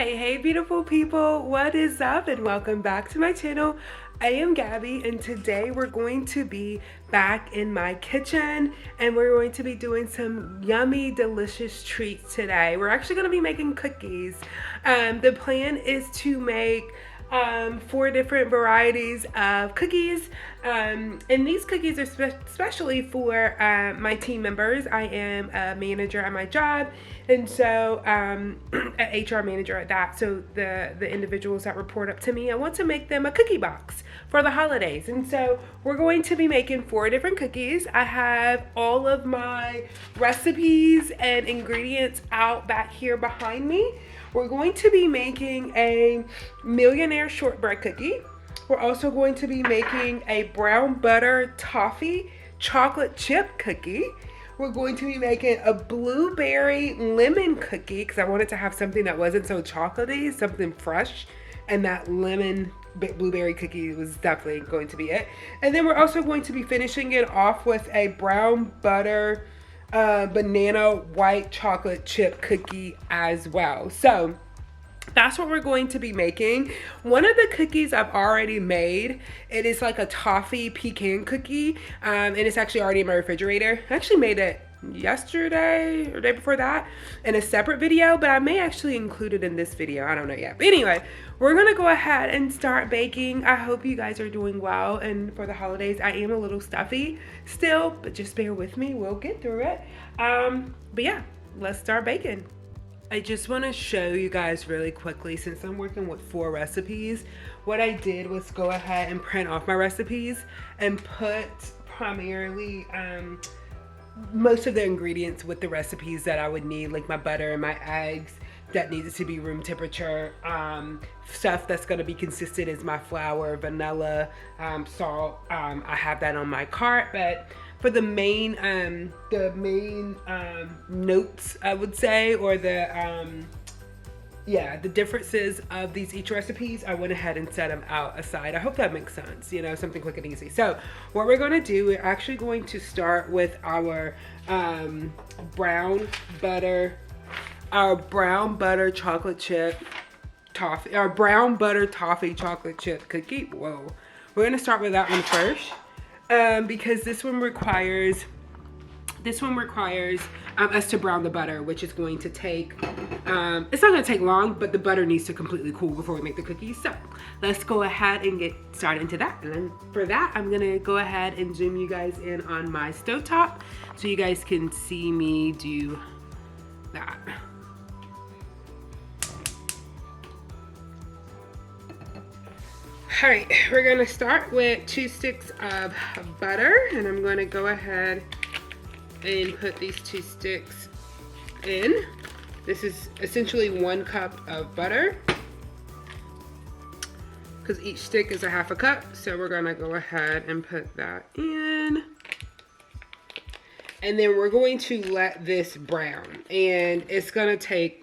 Hey beautiful people, what is up and welcome back to my channel. I am Gabby and today we're going to be back in my kitchen and we're going to be doing some yummy delicious treats today. We're actually going to be making cookies. The plan is to make 4 different varieties of cookies, and these cookies are especially for my team members. I am a manager at my job, and so an HR manager at that. So the individuals that report up to me, I want to make them a cookie box for the holidays. And so we're going to be making 4 different cookies. I have all of my recipes and ingredients out back here behind me. We're going to be making a millionaire shortbread cookie. We're also going to be making a brown butter toffee chocolate chip cookie. We're going to be making a blueberry lemon cookie because I wanted to have something that wasn't so chocolatey, something fresh, and that lemon blueberry cookie was definitely going to be it. And then we're also going to be finishing it off with a brown butter banana white chocolate chip cookie as well. So that's what we're going to be making. One of the cookies I've already made, it is like a toffee pecan cookie, and it's actually already in my refrigerator. I actually made it yesterday or day before that in a separate video, but I may actually include it in this video. I don't know yet. But anyway, we're gonna go ahead and start baking. I hope you guys are doing well, and for the holidays I am a little stuffy still, but just bear with me, we'll get through it. But yeah, let's start baking. I just want to show you guys really quickly, since I'm working with 4 recipes, what I did was go ahead and print off my recipes and put primarily most of the ingredients with the recipes that I would need, like my butter and my eggs that needed to be room temperature. Stuff that's going to be consistent is my flour, vanilla, salt. I have that on my cart, but for the main notes, I would say, or the differences of each recipes, I went ahead and set them out aside. I hope that makes sense, you know, something quick and easy. So what we're going to do, we're actually going to start with our brown butter chocolate chip toffee, our brown butter toffee chocolate chip cookie. Whoa, we're going to start with that one first, because this one requires us to brown the butter, which is going to take, it's not going to take long, but the butter needs to completely cool before we make the cookies. So let's go ahead and get started into that. And then for that, I'm going to go ahead and zoom you guys in on my stovetop so you guys can see me do that. All right, we're going to start with 2 sticks of butter, and I'm going to go ahead and put these 2 sticks in. This is essentially 1 cup of butter because each stick is a ½ cup. So we're gonna go ahead and put that in. And then we're going to let this brown, and it's gonna take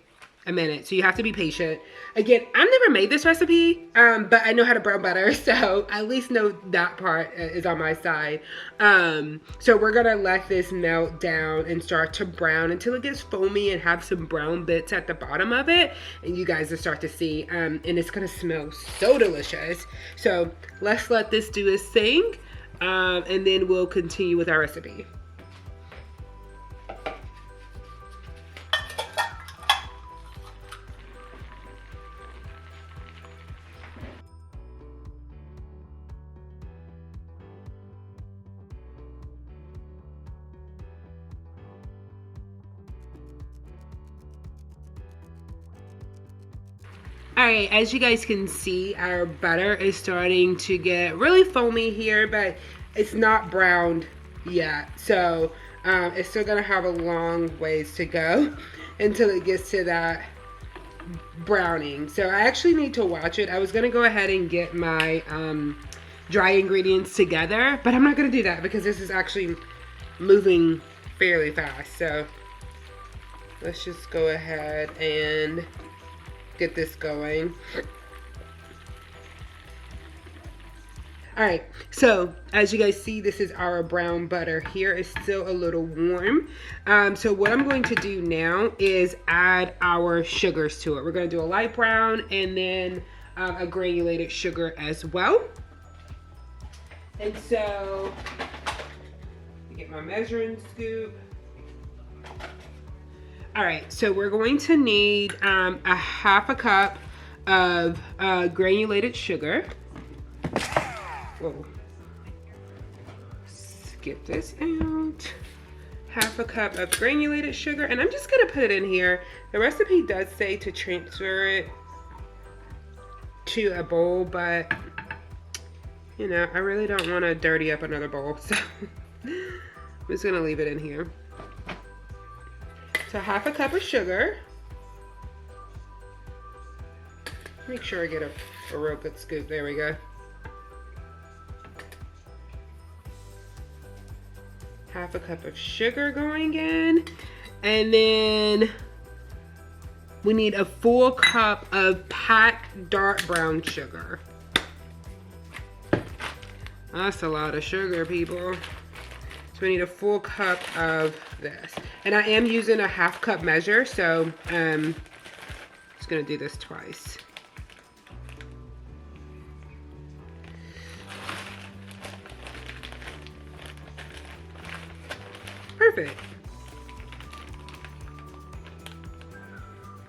a minute, so you have to be patient. Again, I've never made this recipe, but I know how to brown butter, so I at least know that part is on my side. So we're gonna let this melt down and start to brown until it gets foamy and have some brown bits at the bottom of it, and you guys will start to see, and it's gonna smell so delicious. So let's let this do its thing, and then we'll continue with our recipe. All right, as you guys can see, our butter is starting to get really foamy here, but it's not browned yet. So it's still gonna have a long ways to go until it gets to that browning. So I actually need to watch it. I was gonna go ahead and get my dry ingredients together, but I'm not gonna do that because this is actually moving fairly fast. So let's just go ahead and get this going. All right, so as you guys see, this is our brown butter here. It's still a little warm. So what I'm going to do now is add our sugars to it. We're going to do a light brown and then a granulated sugar as well. And so, get my measuring scoop. All right, so we're going to need a half a cup of granulated sugar. Whoa. Skip this out. Half a cup of granulated sugar, and I'm just gonna put it in here. The recipe does say to transfer it to a bowl, but you know, I really don't want to dirty up another bowl, so I'm just gonna leave it in here. So half a cup of sugar. Make sure I get a real good scoop. There we go. Half a cup of sugar going in, and then we need a full cup of packed dark brown sugar. That's a lot of sugar, people. So we need a full cup of this, and I am using a half cup measure, so I'm just gonna do this twice. Perfect.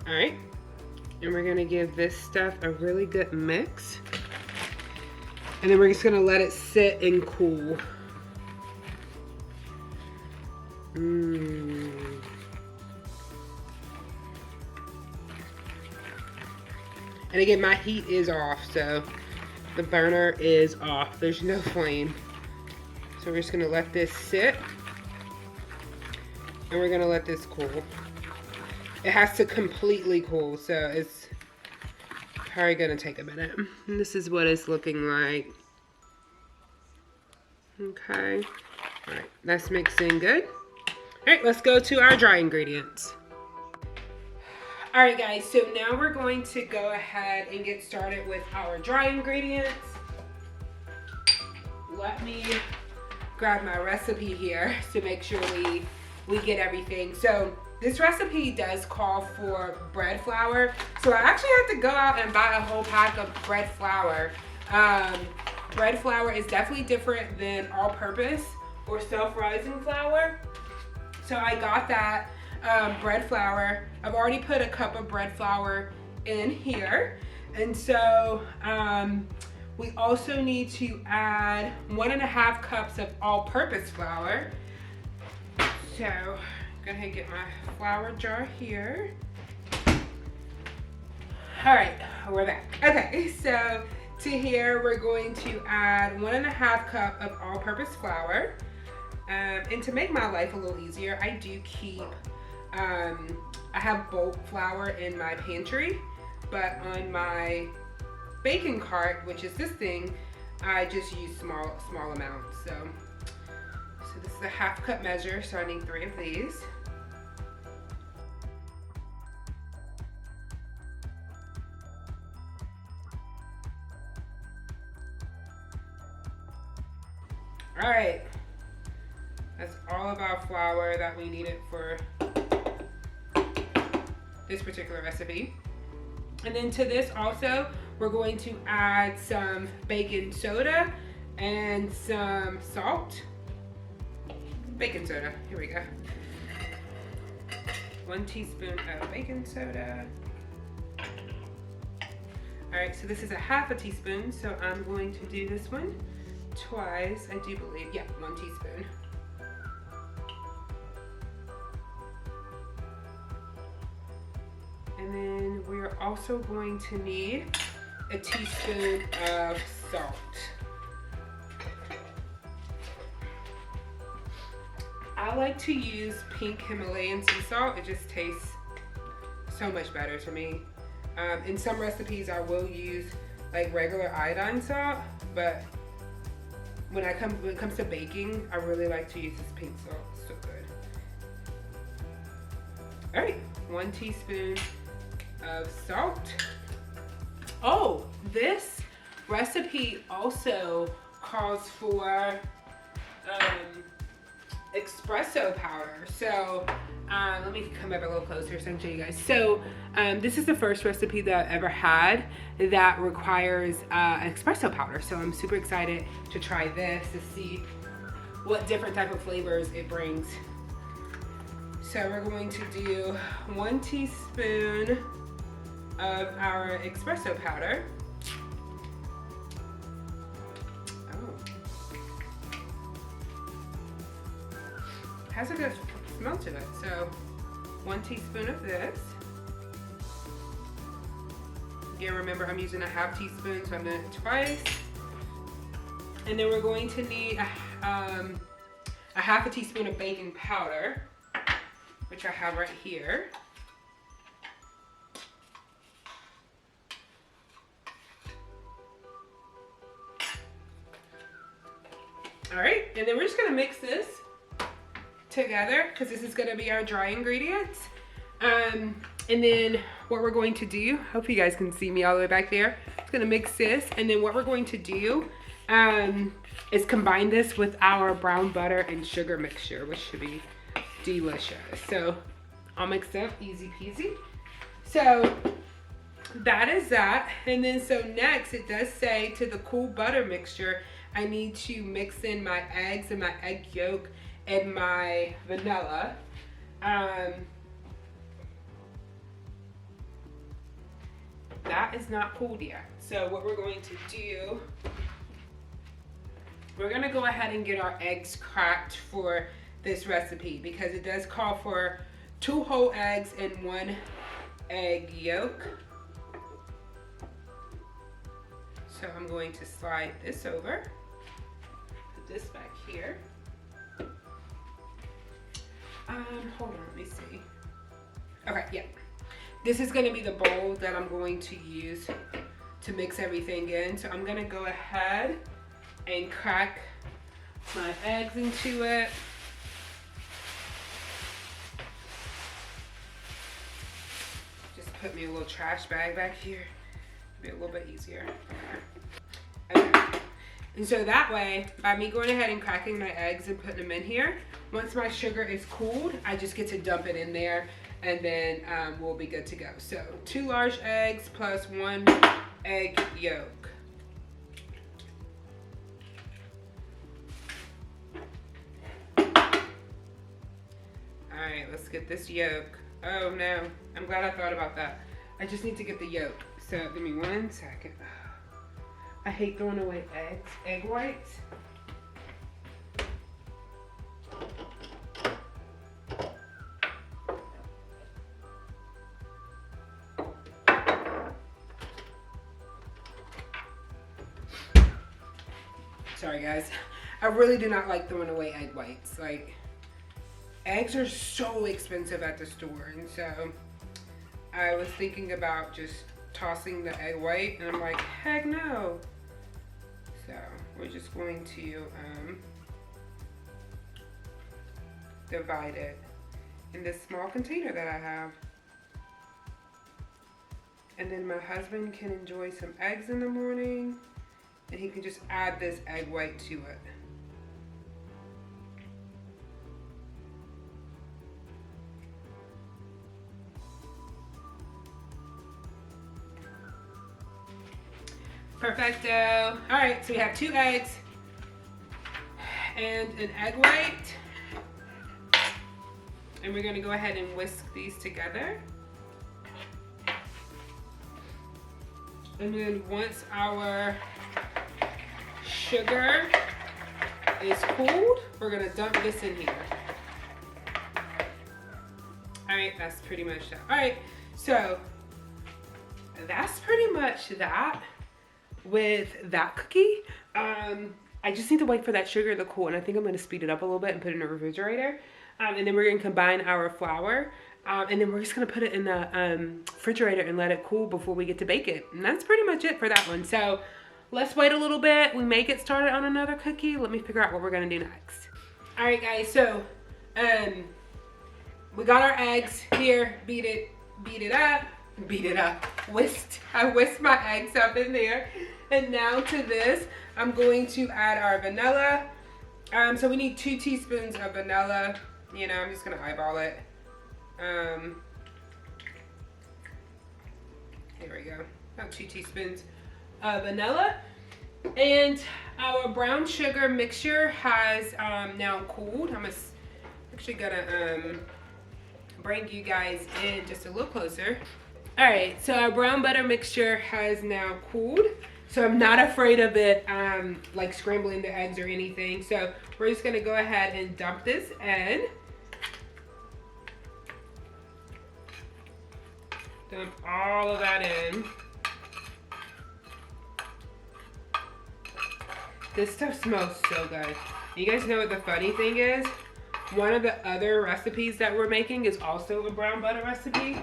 All right, and we're gonna give this stuff a really good mix, and then we're just gonna let it sit and cool. And again, my heat is off, so the burner is off. There's no flame. So we're just gonna let this sit. And we're gonna let this cool. It has to completely cool, so it's probably gonna take a minute. And this is what it's looking like. Okay. All right, that's mixing good. All right, let's go to our dry ingredients. All right, guys, so now we're going to go ahead and get started with our dry ingredients. Let me grab my recipe here to make sure we get everything. So this recipe does call for bread flour. So I actually have to go out and buy a whole pack of bread flour. Bread flour is definitely different than all-purpose or self-rising flour. So I got that bread flour. I've already put a cup of bread flour in here. And so we also need to add 1.5 cups of all-purpose flour. So, go ahead and get my flour jar here. All right, we're back. Okay, so to here, we're going to add 1.5 cup of all-purpose flour. And to make my life a little easier, I do keep, I have bulk flour in my pantry, but on my baking cart, which is this thing, I just use small amounts. So this is a half cup measure, so I need 3 of these. All right, that's all of our flour that we needed for this particular recipe. And then to this also, we're going to add some baking soda and some salt. Baking soda, here we go. 1 teaspoon of baking soda. All right, so this is a half a teaspoon, so I'm going to do this one twice, I do believe. Yeah, 1 teaspoon. And then we're also going to need a teaspoon of salt. I like to use pink Himalayan sea salt. It just tastes so much better to me. In some recipes, I will use like regular iodine salt, but when it comes to baking, I really like to use this pink salt. It's so good. All right, 1 teaspoon of salt. Oh, this recipe also calls for espresso powder. So let me come up a little closer so I can show you guys. So this is the first recipe that I've ever had that requires espresso powder. So I'm super excited to try this to see what different type of flavors it brings. So we're going to do 1 teaspoon of our espresso powder. Has a good smell to it. So 1 teaspoon of this. Again, remember I'm using a half teaspoon, so I'm doing it twice. And then we're going to need a half a teaspoon of baking powder, which I have right here. All right, and then we're just gonna mix this together because this is going to be our dry ingredients. And then what we're going to do, hope you guys can see me all the way back there. It's going to mix this, and then what we're going to do is combine this with our brown butter and sugar mixture, which should be delicious. So I'll mix up, easy peasy. So that is that. And then so next it does say to the cool butter mixture, I need to mix in my eggs and my egg yolk and my vanilla. That is not cooled yet. So what we're going to do, we're gonna go ahead and get our eggs cracked for this recipe because it does call for 2 whole eggs and 1 egg yolk. So I'm going to slide this over, put this back here. Hold on, let me see. Okay, yeah. This is gonna be the bowl that I'm going to use to mix everything in. So I'm gonna go ahead and crack my eggs into it. Just put me a little trash bag back here. Be a little bit easier. Okay. And so that way, by me going ahead and cracking my eggs and putting them in here, once my sugar is cooled, I just get to dump it in there and then we'll be good to go. So 2 large eggs plus 1 egg yolk. All right, let's get this yolk. Oh no, I'm glad I thought about that. I just need to get the yolk. So give me 1 second. I hate throwing away egg whites. Sorry guys, I really do not like throwing away egg whites. Like, eggs are so expensive at the store, and so I was thinking about just tossing the egg white, and I'm like, heck no. So we're just going to divide it in this small container that I have. And then my husband can enjoy some eggs in the morning, and he can just add this egg white to it. Perfecto. All right, so we have 2 eggs and an egg white. And we're gonna go ahead and whisk these together. And then once our sugar is cooled, we're gonna dump this in here. All right, that's pretty much that. All right, so that's pretty much that with that cookie. I just need to wait for that sugar to cool, and I think I'm gonna speed it up a little bit and put it in the refrigerator. And then we're gonna combine our flour, and then we're just gonna put it in the refrigerator and let it cool before we get to bake it. And that's pretty much it for that one. So let's wait a little bit. We may get started on another cookie. Let me figure out what we're gonna do next. All right, guys, so we got our eggs here. Beat it up. I whisked my eggs up in there. And now to this, I'm going to add our vanilla. So we need 2 teaspoons of vanilla. You know, I'm just gonna eyeball it. Here we go. About 2 teaspoons of vanilla. And our brown sugar mixture has now cooled. I'm actually gonna bring you guys in just a little closer. All right, so our brown butter mixture has now cooled. So I'm not afraid of it like scrambling the eggs or anything. So we're just gonna go ahead and dump this in. Dump all of that in. This stuff smells so good. You guys know what the funny thing is? One of the other recipes that we're making is also a brown butter recipe.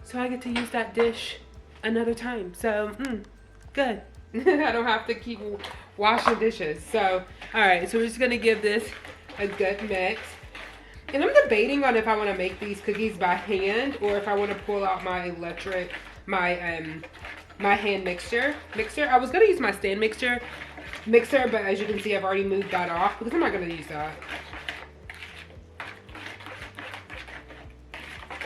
So I get to use that dish another time. So, good. I don't have to keep washing dishes. So, all right, so we're just gonna give this a good mix. And I'm debating on if I wanna make these cookies by hand or if I wanna pull out my my hand mixer. I was gonna use my stand mixer, but as you can see, I've already moved that off because I'm not gonna use that.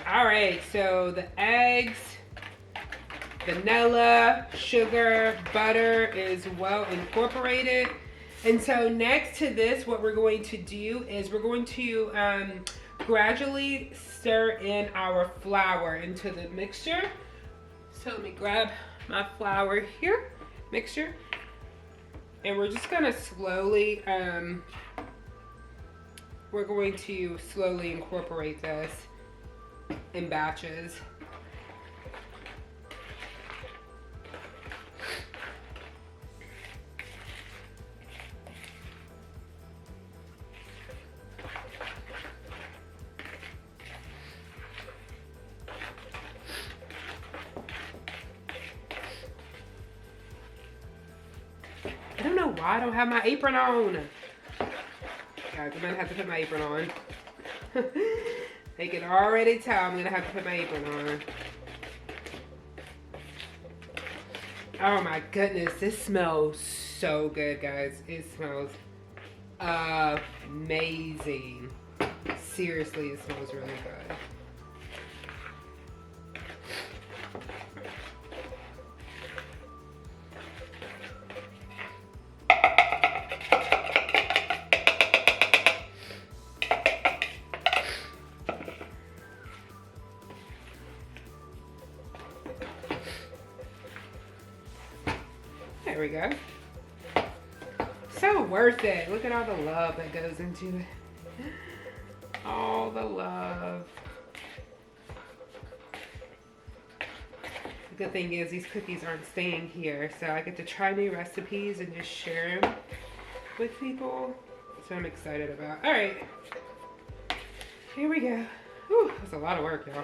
All right, so the eggs, vanilla, sugar, butter is well incorporated. And so next to this, what we're going to do is we're going to gradually stir in our flour into the mixture. So let me grab my flour here, mixture. And we're just gonna slowly, we're going to slowly incorporate this in batches. I don't know why I don't have my apron on. Guys, I'm gonna have to put my apron on. They can already tell I'm gonna have to put my apron on. Oh my goodness, this smells so good, guys. It smells amazing. Seriously, it smells really good. There we go. So worth it. Look at all the love that goes into it. All the love. The good thing is these cookies aren't staying here, so I get to try new recipes and just share them with people. So I'm excited about. All right, here we go. Whew, that's a lot of work, y'all.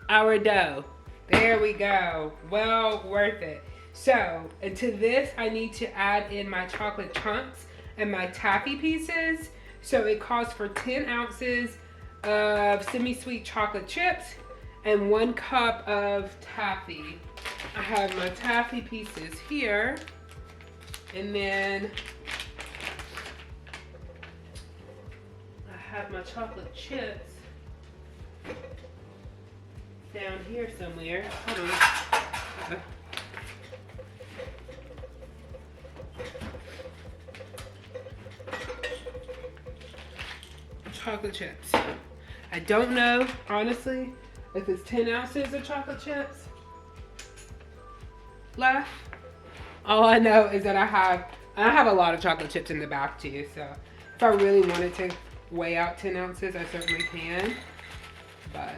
Our dough. There we go. Well worth it. So, and to this, I need to add in my chocolate chunks and my taffy pieces. So it calls for 10 ounces of semi-sweet chocolate chips and 1 cup of taffy. I have my taffy pieces here. And then I have my chocolate chips down here somewhere. Hold on. Chocolate chips. I don't know, honestly, if it's 10 ounces of chocolate chips left. All I know is that I have a lot of chocolate chips in the back too, so if I really wanted to weigh out 10 ounces, I certainly can, but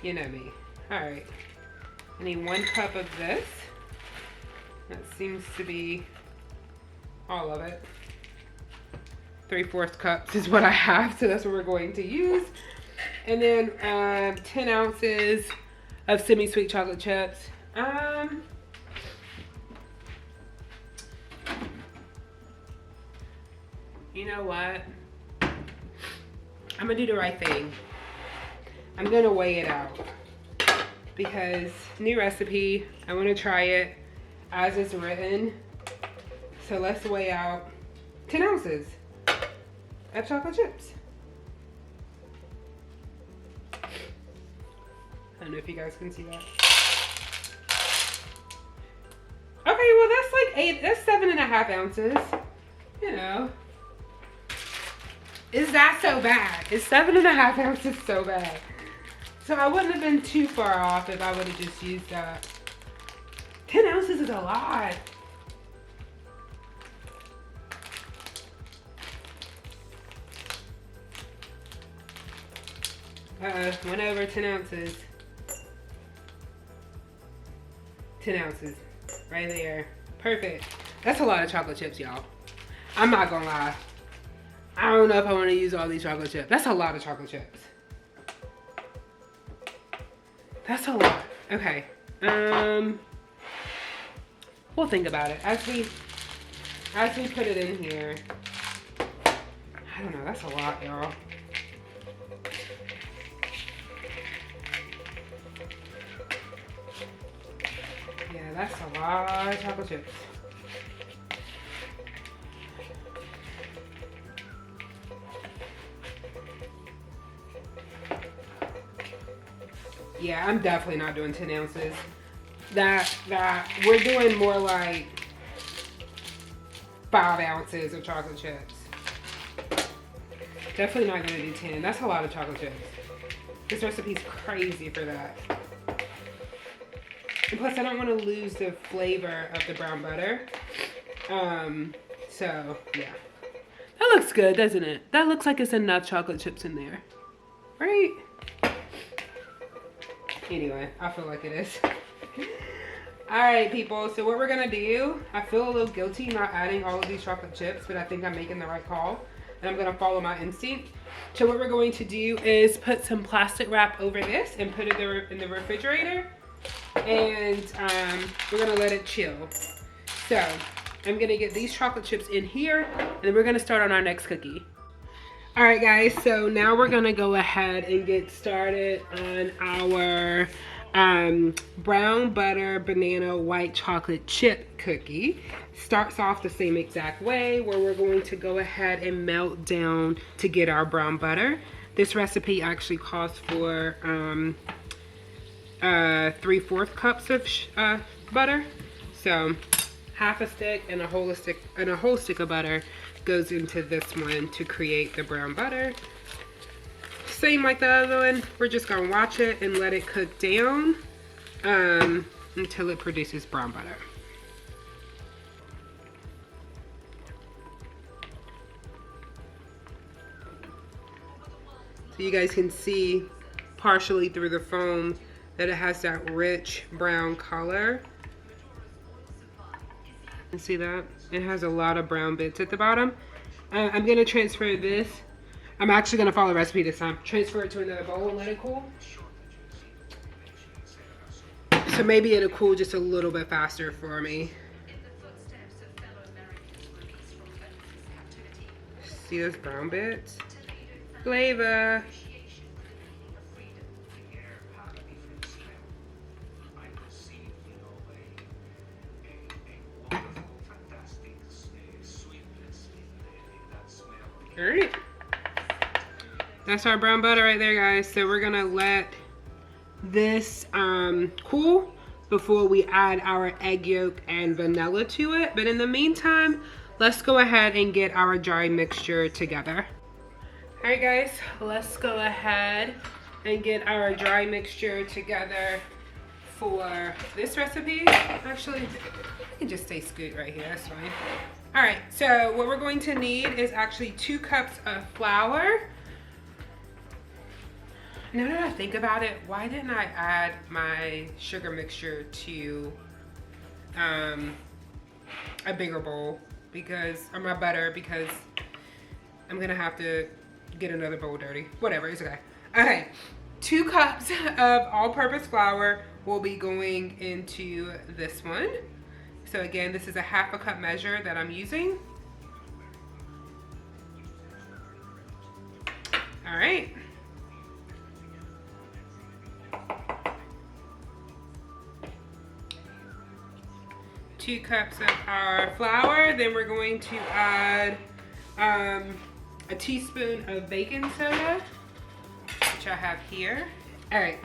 you know me. All right, I need 1 cup of this. That seems to be all of it. 3/4 cups is what I have, so that's what we're going to use. And then 10 ounces of semi-sweet chocolate chips. You know what? I'm gonna do the right thing. I'm gonna weigh it out. because new recipe. I want to try it as it's written. So let's weigh out 10 ounces of chocolate chips. I don't know if you guys can see that. Okay, well that's 7.5 ounces. You know. Is that so bad? Is 7.5 ounces so bad? So I wouldn't have been too far off if I would have just used that. 10 ounces is a lot. Went over 10 ounces. 10 ounces. Right there. Perfect. That's a lot of chocolate chips, y'all. I'm not gonna lie. I don't know if I want to use all these chocolate chips. That's a lot of chocolate chips. That's a lot. Okay. We'll think about it as we put it in here. I don't know. That's a lot, y'all. Yeah, that's a lot of chocolate chips. Yeah, I'm definitely not doing 10 ounces. That we're doing more like 5 ounces of chocolate chips. Definitely not gonna do 10. That's a lot of chocolate chips. This recipe's crazy for that. And plus I don't want to lose the flavor of the brown butter. So yeah. That looks good, doesn't it? That looks like it's enough chocolate chips in there. Right? Anyway, I feel like it is. All right, people, so what we're gonna do, I feel a little guilty not adding all of these chocolate chips, but I think I'm making the right call, and I'm gonna follow my instinct. So what we're going to do is put some plastic wrap over this and put it in the refrigerator, and we're gonna let it chill. So I'm gonna get these chocolate chips in here, and then we're gonna start on our next cookie. All right, guys, so now we're gonna go ahead and get started on our brown butter banana white chocolate chip cookie. Starts off the same exact way, where we're going to go ahead and melt down to get our brown butter. This recipe actually calls for 3/4 cups of butter. So half a stick and a whole stick of butter goes into this one to create the brown butter. Same like the other one, we're just gonna watch it and let it cook down until it produces brown butter. So you guys can see partially through the foam that it has that rich brown color. You see that? It has a lot of brown bits at the bottom. I'm gonna transfer this. I'm actually gonna follow the recipe this time. Transfer it to another bowl and let it cool. So maybe it'll cool just a little bit faster for me. See those brown bits? Flavor. All right, that's our brown butter right there, guys. So we're gonna let this cool before we add our egg yolk and vanilla to it. But in the meantime, let's go ahead and get our dry mixture together. All right, guys, let's go ahead and get our dry mixture together for this recipe. Actually, I can just say scoot right here, that's fine. All right, so what we're going to need is actually 2 cups of flour. Now that I think about it, why didn't I add my sugar mixture to a bigger bowl? Or my butter, because I'm gonna have to get another bowl dirty. Whatever, it's okay. Okay, 2 cups of all-purpose flour will be going into this one. So again, this is a 1/2 cup measure that I'm using. All right. 2 cups of our flour. Then we're going to add a teaspoon of baking soda, which I have here. All right,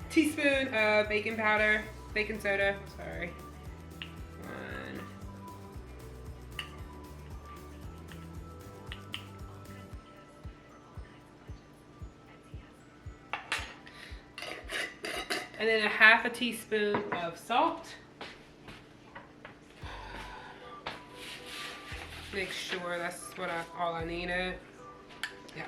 teaspoon of baking powder, baking soda, sorry. 1. And then a half a teaspoon of salt. Make sure that's what all I needed. Yeah.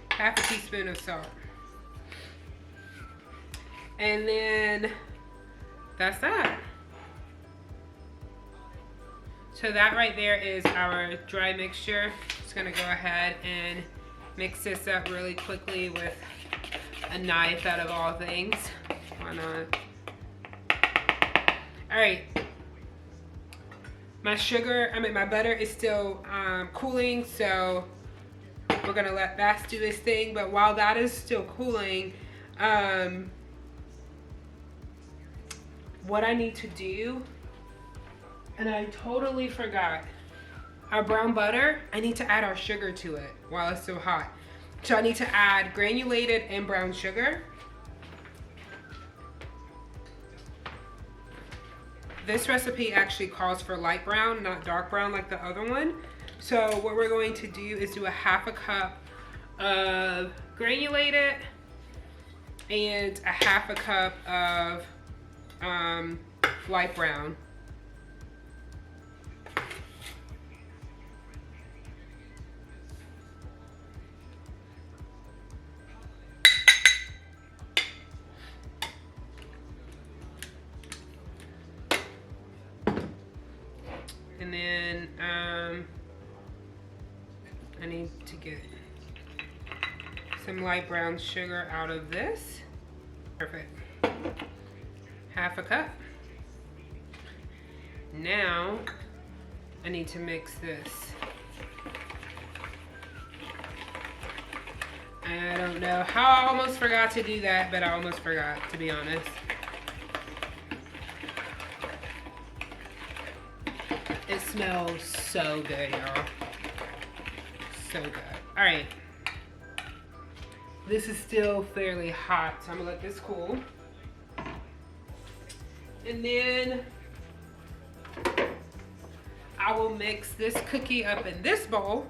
Half a teaspoon of salt. And then that's that. So that right there is our dry mixture. Just gonna go ahead and mix this up really quickly with a knife out of all things. Why not? All right. My butter is still cooling, so we're gonna let that do its thing. But while that is still cooling, what I need to do, and I totally forgot, our brown butter, I need to add our sugar to it while it's still hot. So I need to add granulated and brown sugar. This recipe actually calls for light brown, not dark brown like the other one. So what we're going to do is do a half a cup of granulated and a half a cup of light brown. And then I need to get some light brown sugar out of this. Perfect. Half a cup. Now I need to mix this. I don't know how I almost forgot to do that, but I almost forgot, to be honest. It smells so good, y'all. So good. All right. This is still fairly hot, so I'm gonna let this cool. And then I will mix this cookie up in this bowl.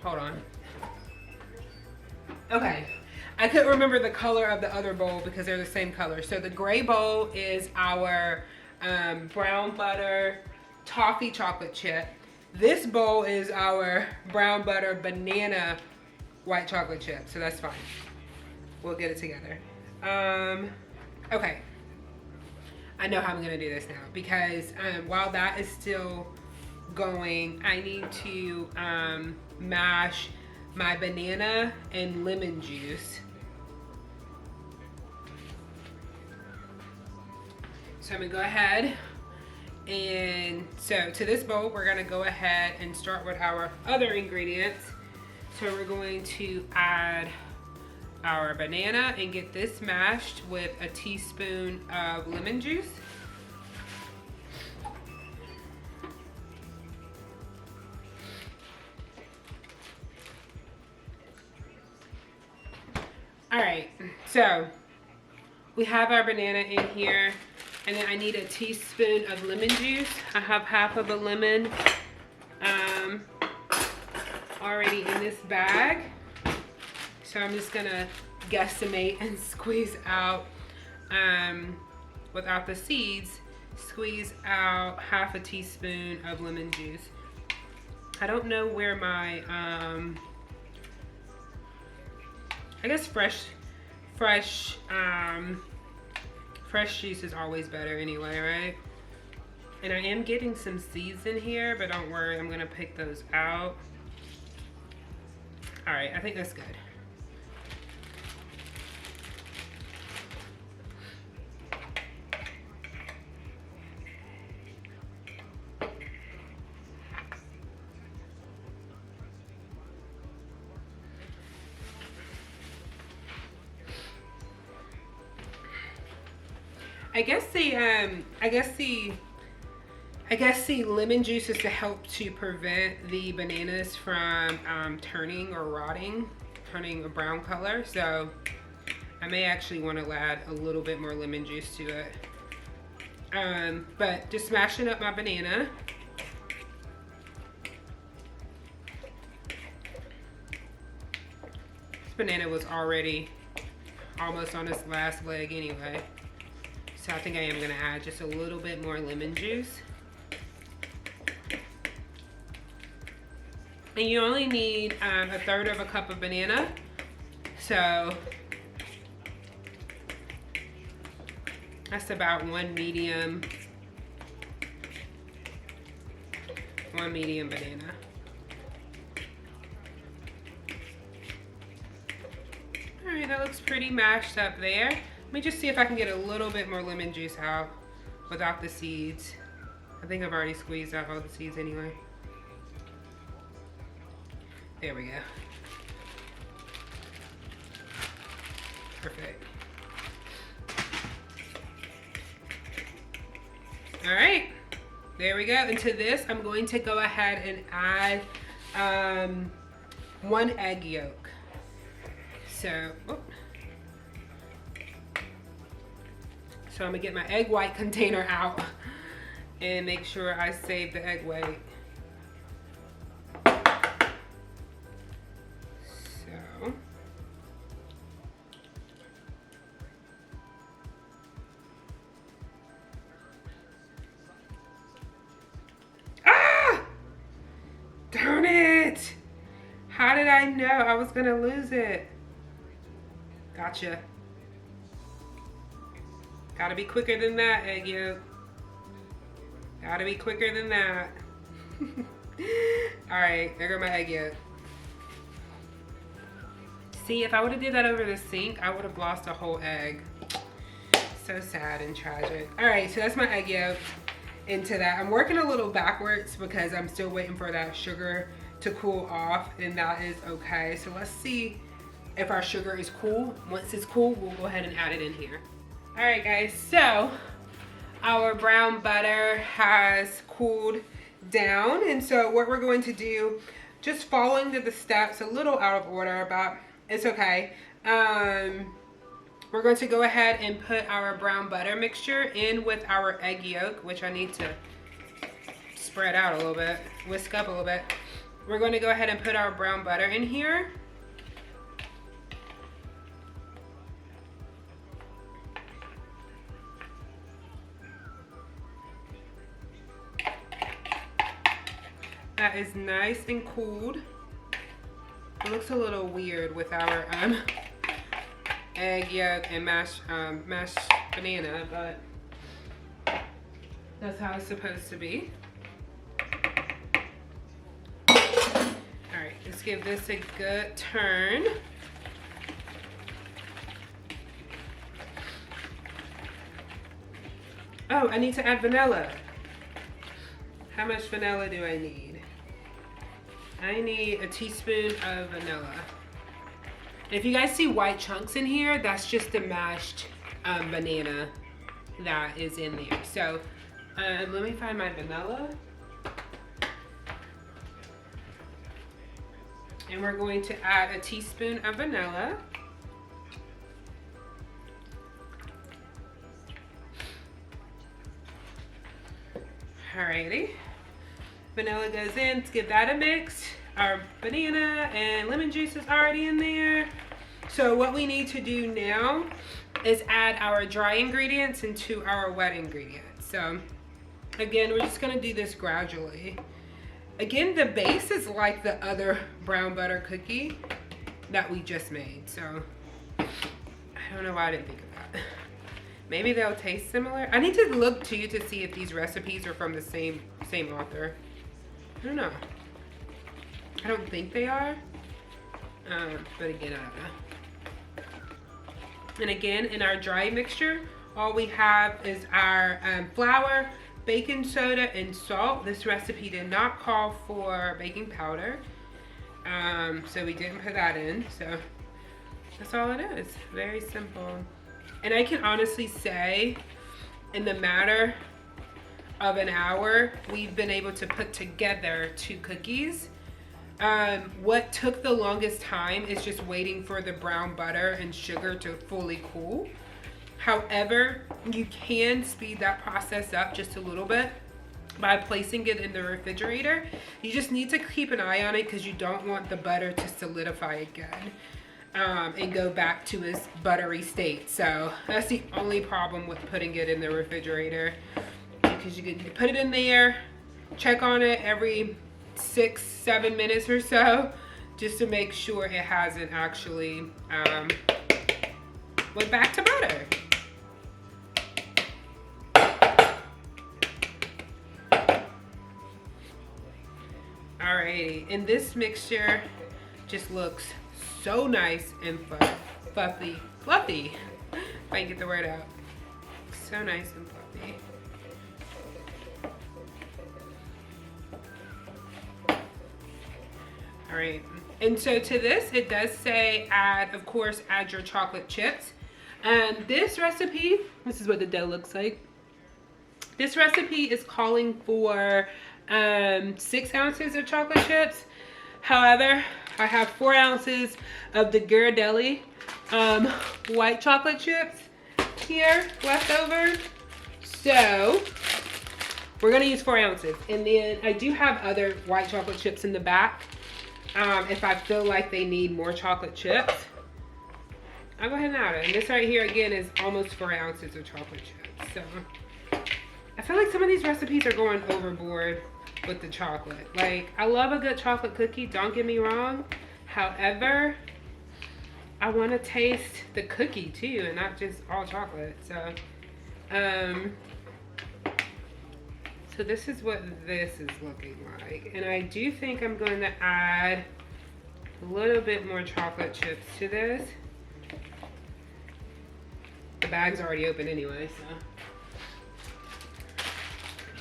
Hold on. Okay. I couldn't remember the color of the other bowl because they're the same color. So the gray bowl is our brown butter toffee chocolate chip. This bowl is our brown butter banana white chocolate chip, so that's fine. We'll get it together. Okay. I know how I'm gonna do this now because while that is still going, I need to mash my banana and lemon juice. So I'm gonna go ahead and so to this bowl, we're gonna go ahead and start with our other ingredients. So we're going to add our banana and get this mashed with a teaspoon of lemon juice. All right, so we have our banana in here, and then I need a teaspoon of lemon juice. I have half of a lemon already in this bag. So I'm just gonna guesstimate and squeeze out, without the seeds, squeeze out half a teaspoon of lemon juice. I don't know where my, I guess fresh juice is always better anyway, right? And I am getting some seeds in here, but don't worry, I'm gonna pick those out. All right, I think that's good. I guess the lemon juice is to help to prevent the bananas from turning or rotting, turning a brown color. So I may actually want to add a little bit more lemon juice to it. But just smashing up my banana. This banana was already almost on its last leg anyway. So I think I am going to add just a little bit more lemon juice. And you only need a third of a cup of banana. So that's about one medium banana. All right, that looks pretty mashed up there. Let me just see if I can get a little bit more lemon juice out without the seeds. I think I've already squeezed out all the seeds anyway. There we go. Perfect. All right, there we go. And to this, I'm going to go ahead and add 1 egg yolk. So, so I'm gonna get my egg white container out and make sure I save the egg white. So, darn it! How did I know I was gonna lose it? Gotcha. Gotta be quicker than that, egg yolk. Gotta be quicker than that. All right, there go my egg yolk. See, if I would have did that over the sink, I would have lost a whole egg. So sad and tragic. All right, so that's my egg yolk into that. I'm working a little backwards because I'm still waiting for that sugar to cool off, and that is okay. So let's see if our sugar is cool. Once it's cool, we'll go ahead and add it in here. All right, guys, so our brown butter has cooled down, and so what we're going to do, just following the steps, a little out of order, but it's okay. We're going to go ahead and put our brown butter mixture in with our egg yolk, which I need to spread out a little bit, whisk up a little bit. We're going to go ahead and put our brown butter in here. That is nice and cooled. It looks a little weird with our egg yolk and mashed banana, but that's how it's supposed to be. All right, let's give this a good turn. Oh, I need to add vanilla. How much vanilla do I need? I need a teaspoon of vanilla. If you guys see white chunks in here, that's just the mashed banana that is in there. So let me find my vanilla. And we're going to add a teaspoon of vanilla. Alrighty. Vanilla goes in, let's give that a mix. Our banana and lemon juice is already in there. So what we need to do now is add our dry ingredients into our wet ingredients. So again, we're just gonna do this gradually. Again, the base is like the other brown butter cookie that we just made. So I don't know why I didn't think of that. Maybe they'll taste similar. I need to look too to see if these recipes are from the same author. I don't know. I don't think they are. But again, I don't know. And again, in our dry mixture, all we have is our flour, baking soda, and salt. This recipe did not call for baking powder. So we didn't put that in. So that's all it is. Very simple. And I can honestly say in the matter of an hour, we've been able to put together 2 cookies. What took the longest time is just waiting for the brown butter and sugar to fully cool. However, you can speed that process up just a little bit by placing it in the refrigerator. You just need to keep an eye on it because you don't want the butter to solidify again and go back to its buttery state. So that's the only problem with putting it in the refrigerator, because you can put it in there, check on it every 6-7 minutes or so, just to make sure it hasn't actually went back to butter. Alrighty, and this mixture just looks so nice and fluffy. If I can get the word out. So nice and fluffy. All right, and so to this, it does say of course, add your chocolate chips. And this recipe, this is what the dough looks like. This recipe is calling for 6 ounces of chocolate chips. However, I have 4 ounces of the Ghirardelli white chocolate chips here left over. So we're gonna use 4 ounces. And then I do have other white chocolate chips in the back. If I feel like they need more chocolate chips, I'll go ahead and add it. And this right here again is almost 4 ounces of chocolate chips. So I feel like some of these recipes are going overboard with the chocolate. Like, I love a good chocolate cookie, don't get me wrong. However, I want to taste the cookie too and not just all chocolate. So so this is what this is looking like. And I do think I'm going to add a little bit more chocolate chips to this. The bag's already open anyway, so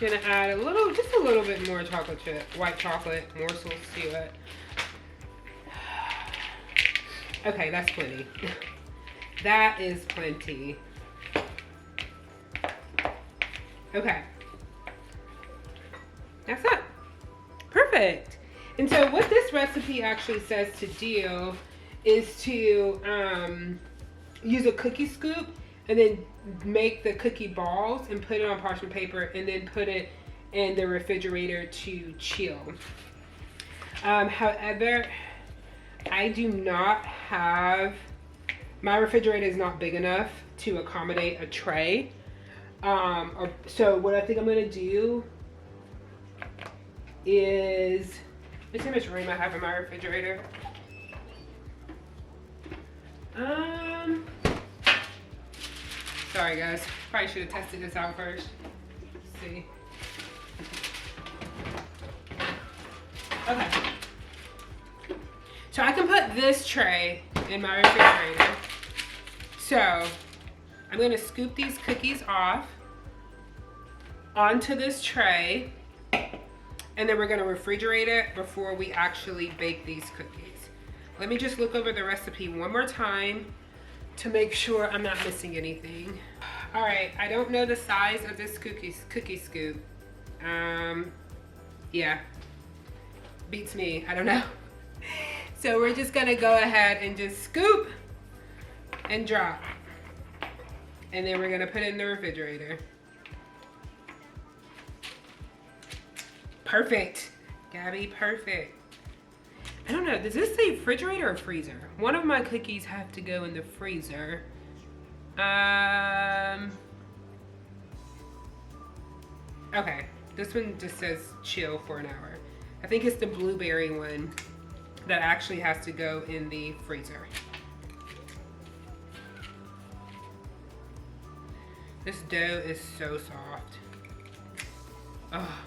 I'm gonna add just a little bit more chocolate chip, white chocolate morsels to it. Okay, that's plenty. That is plenty. Okay. That's it. Perfect. And so what this recipe actually says to do is to use a cookie scoop and then make the cookie balls and put it on parchment paper and then put it in the refrigerator to chill. However, I do not have, my refrigerator is not big enough to accommodate a tray. So what I think I'm gonna do is, let's see how much room I have in my refrigerator. Sorry guys, probably should have tested this out first. Let's see. Okay. So I can put this tray in my refrigerator. So I'm gonna scoop these cookies off onto this tray, and then we're gonna refrigerate it before we actually bake these cookies. Let me just look over the recipe one more time to make sure I'm not missing anything. All right, I don't know the size of this cookie scoop. Yeah, beats me, I don't know. So we're just gonna go ahead and just scoop and drop. And then we're gonna put it in the refrigerator. Perfect, Gabby, perfect. I don't know, does this say refrigerator or freezer? One of my cookies have to go in the freezer. Okay, this one just says chill for an hour. I think it's the blueberry one that actually has to go in the freezer. This dough is so soft. Oh.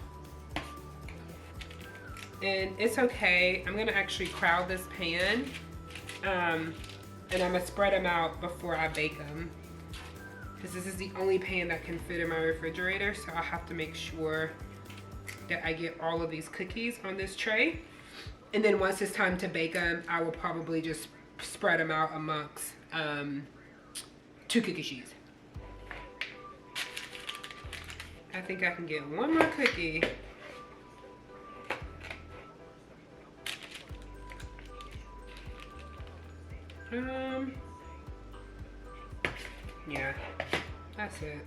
And it's okay. I'm gonna actually crowd this pan, and I'm gonna spread them out before I bake them, because this is the only pan that can fit in my refrigerator. So I have to make sure that I get all of these cookies on this tray. And then once it's time to bake them, I will probably just spread them out amongst 2 cookie sheets. I think I can get one more cookie. Yeah, that's it.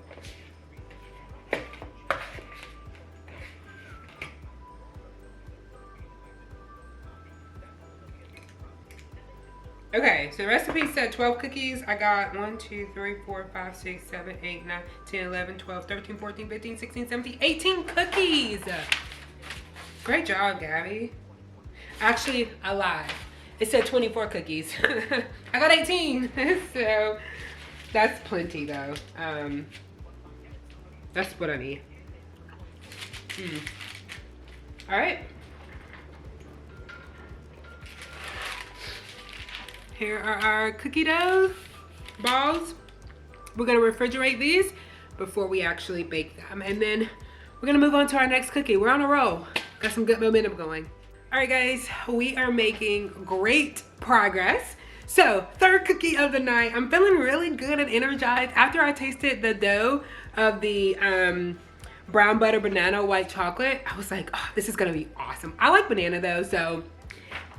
Okay, so the recipe said 12 cookies. I got 1, 2, 3, 4, 5, 6, 7, 8, 9, 10, 11, 12, 13, 14, 15, 16, 17, 18 cookies. Great job, Gabby. Actually, I lied. It said 24 cookies. I got 18. So that's plenty though. That's what I need. All right. Here are our cookie dough balls. We're gonna refrigerate these before we actually bake them. And then we're gonna move on to our next cookie. We're on a roll. Got some good momentum going. All right, guys, we are making great progress. So, third cookie of the night. I'm feeling really good and energized after I tasted the dough of the brown butter banana white chocolate. I was like, oh, this is gonna be awesome. I like banana though, so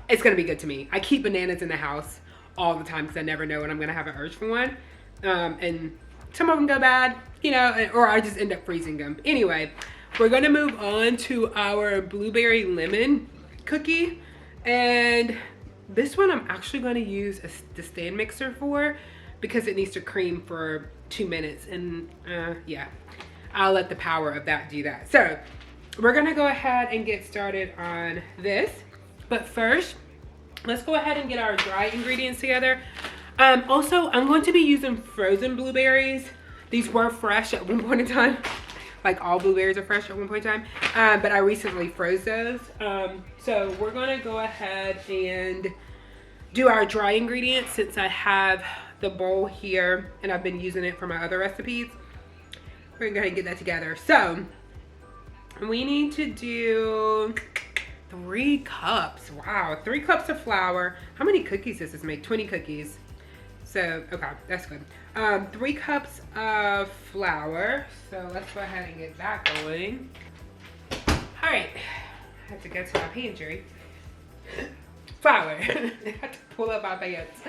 it's gonna be good to me. I keep bananas in the house all the time because I never know when I'm gonna have an urge for one. And some of them go bad, you know, or I just end up freezing them. Anyway, we're gonna move on to our blueberry lemon cookie. And this one I'm actually gonna use the stand mixer for because it needs to cream for 2 minutes. And yeah, I'll let the power of that do that. So we're gonna go ahead and get started on this. But first, let's go ahead and get our dry ingredients together. Also, I'm going to be using frozen blueberries. These were fresh at one point in time. Like all blueberries are fresh at one point in time. But I recently froze those. So we're gonna go ahead and do our dry ingredients since I have the bowl here and I've been using it for my other recipes. We're gonna go ahead and get that together. So we need to do 3 cups. Wow, 3 cups of flour. How many cookies does this make? 20 cookies. So, okay, that's good. 3 cups of flour. So let's go ahead and get that going. All right, I have to go to my pantry. Flour. I have to pull up my pants.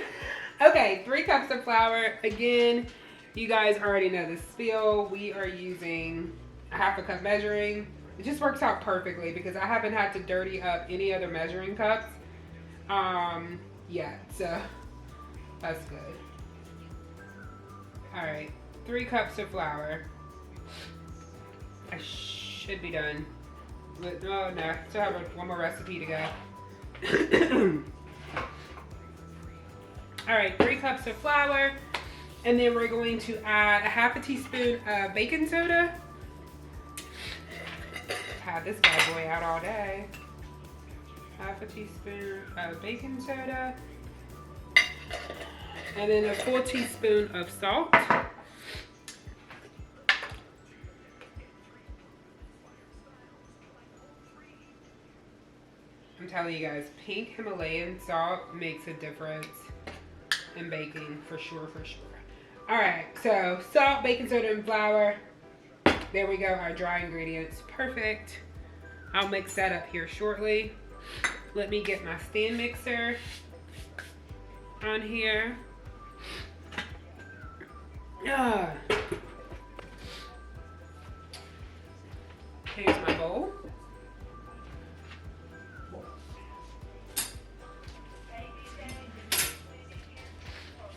Okay, 3 cups of flour. Again, you guys already know the spiel. We are using a 1/2 cup measuring. It just works out perfectly because I haven't had to dirty up any other measuring cups yet, so that's good. All right, 3 cups of flour. I should be done. But no, still have one more recipe to go. All right, 3 cups of flour. And then we're going to add a 1/2 teaspoon of baking soda. Have this bad boy out all day. 1/2 teaspoon of baking soda. And then a full teaspoon of salt. I'm telling you guys, pink Himalayan salt makes a difference in baking for sure, for sure. All right, so salt, baking soda, and flour. There we go, our dry ingredients. Perfect. I'll mix that up here shortly. Let me get my stand mixer on here. Here's my bowl.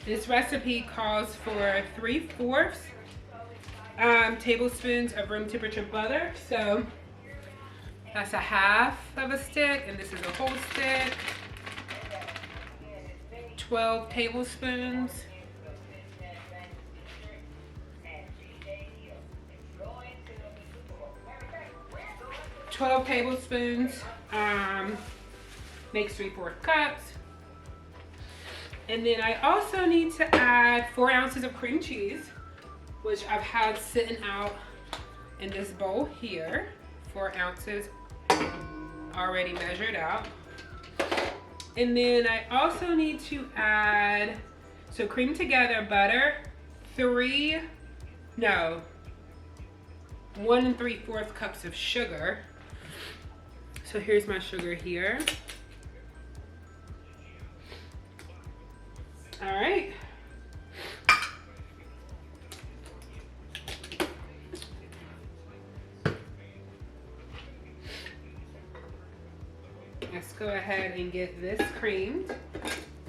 This recipe calls for 3/4 tablespoons of room temperature butter. So that's a 1/2 of a stick, and this is a whole stick. 12 tablespoons. Makes 3/4 cups. And then I also need to add 4 ounces of cream cheese, which I've had sitting out in this bowl here. 4 ounces already measured out. And then I also need to add, so cream together butter, 1 3/4 cups of sugar. So here's my sugar here. All right. Let's go ahead and get this creamed.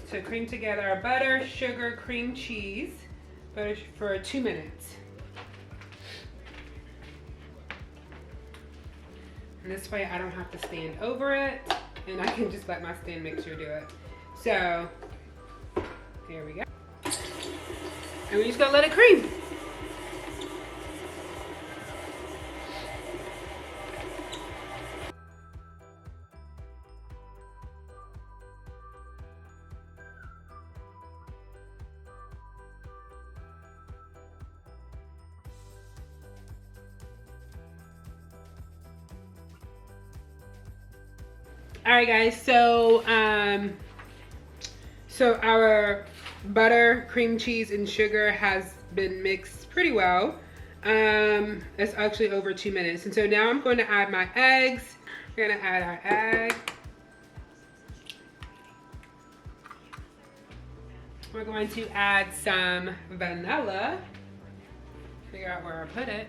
So cream together our butter, sugar, cream cheese, butter for 2 minutes. And this way I don't have to stand over it, and I can just let my stand mixer do it. So, there we go. And we're just gonna let it cream. All right, guys, so our butter, cream cheese, and sugar has been mixed pretty well. It's actually over 2 minutes. And so now I'm going to add my eggs. We're gonna add our egg. We're going to add some vanilla. Figure out where I put it.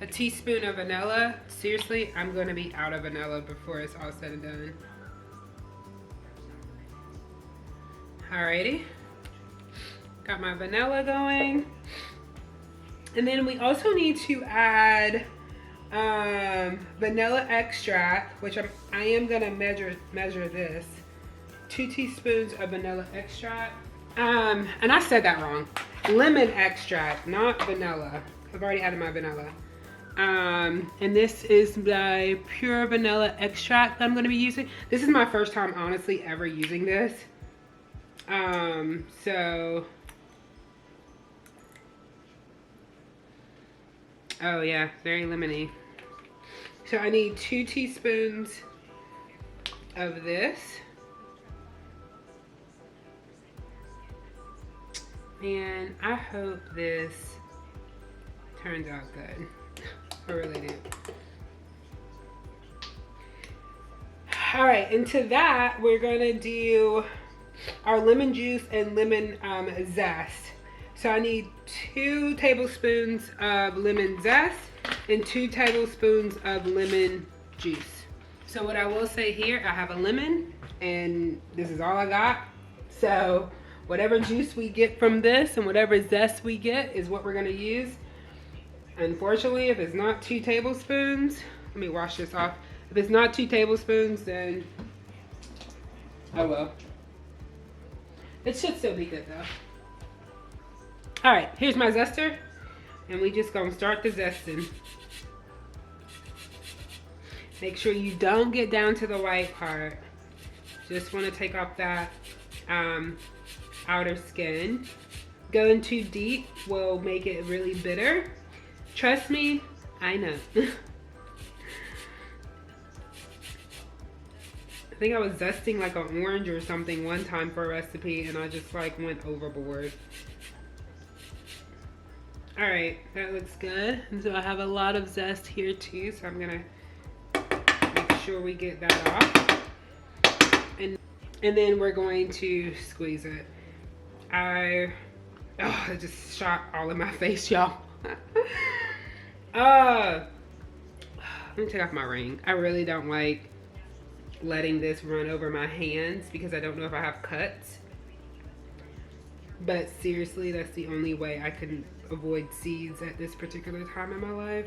A teaspoon of vanilla. Seriously, I'm gonna be out of vanilla before it's all said and done. Alrighty, got my vanilla going. And then we also need to add vanilla extract, which I am gonna measure this. 2 teaspoons of vanilla extract. And I said that wrong. Lemon extract, not vanilla. I've already added my vanilla. And this is my pure vanilla extract that I'm going to be using. This is my first time, honestly, ever using this. Oh yeah, very lemony. So I need 2 teaspoons of this. And I hope this turns out good. I really do. All right, into that, we're gonna do our lemon juice and lemon zest. So I need 2 tablespoons of lemon zest and 2 tablespoons of lemon juice. So what I will say here, I have a lemon and this is all I got. So whatever juice we get from this and whatever zest we get is what we're gonna use. Unfortunately, if it's not 2 tablespoons, let me wash this off. If it's not 2 tablespoons, then oh well. It should still be good though. All right, here's my zester. And we just gonna start the zesting. Make sure you don't get down to the white part. Just wanna take off that outer skin. Going too deep will make it really bitter. Trust me, I know. I think I was zesting like an orange or something one time for a recipe and I just like went overboard. All right, that looks good. And so I have a lot of zest here too, so I'm gonna make sure we get that off. And then we're going to squeeze it. I just shot all in my face, y'all. Let me take off my ring. I really don't like letting this run over my hands because I don't know if I have cuts. But seriously, that's the only way I can avoid seeds at this particular time in my life.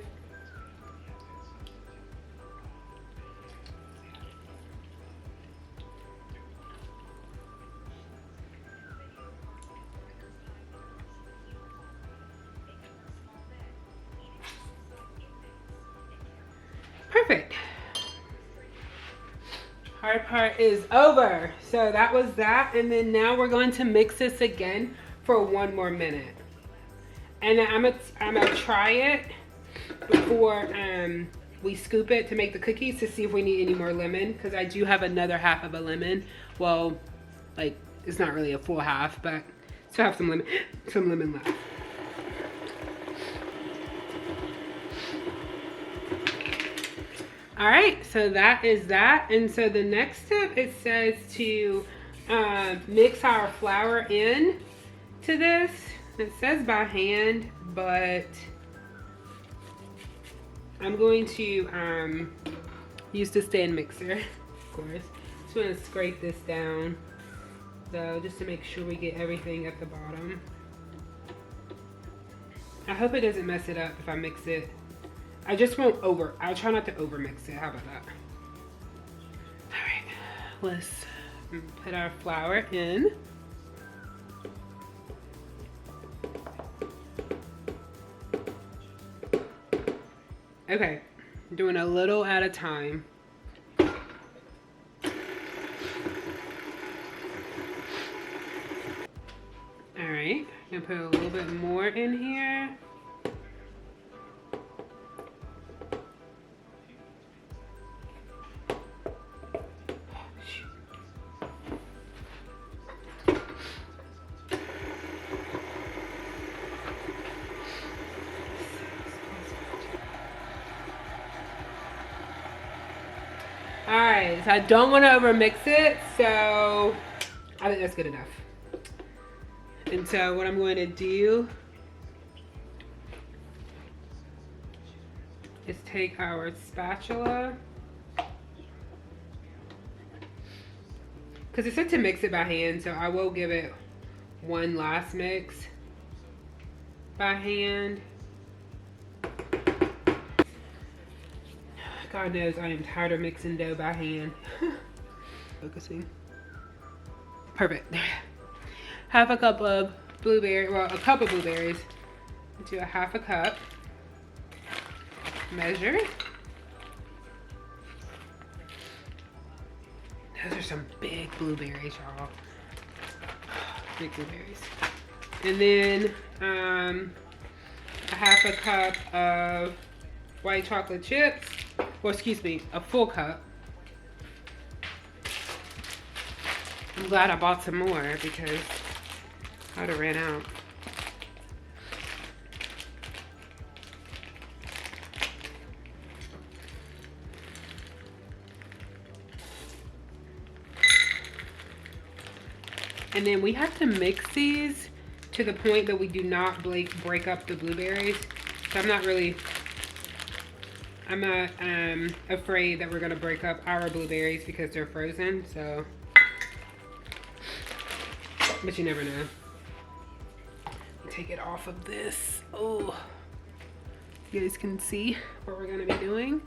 Perfect. Hard part is over. So that was that. And then now we're going to mix this again for 1 more minute. And I'm gonna try it before we scoop it to make the cookies to see if we need any more lemon, because I do have another half of a lemon. Well, like it's not really a full half, but still have some lemon left. All right, so that is that. And so the next step, it says to mix our flour in to this. It says by hand, but I'm going to use the stand mixer, of course. Just want to scrape this down, though, just to make sure we get everything at the bottom. I hope it doesn't mess it up if I mix it. I just won't I'll try not to over mix it. How about that? All right, let's put our flour in. Okay, doing a little at a time. All right, I'm gonna put a little bit more in here. Alright, so I don't want to over mix it, so I think that's good enough. And so what I'm going to do is take our spatula, because it said to mix it by hand, so I will give it one last mix by hand. God knows I am tired of mixing dough by hand. Focusing. Perfect. Half a cup of blueberry, well, a cup of blueberries into a half a cup. Measure. Those are some big blueberries, y'all. Big blueberries. And then a half a cup of white chocolate chips. Well, excuse me, a full cup. I'm glad I bought some more because I would have ran out. And then we have to mix these to the point that we do not break up the blueberries. So I'm not afraid that we're gonna break up our blueberries because they're frozen, so. But you never know. Take it off of this. Oh, you guys can see what we're gonna be doing.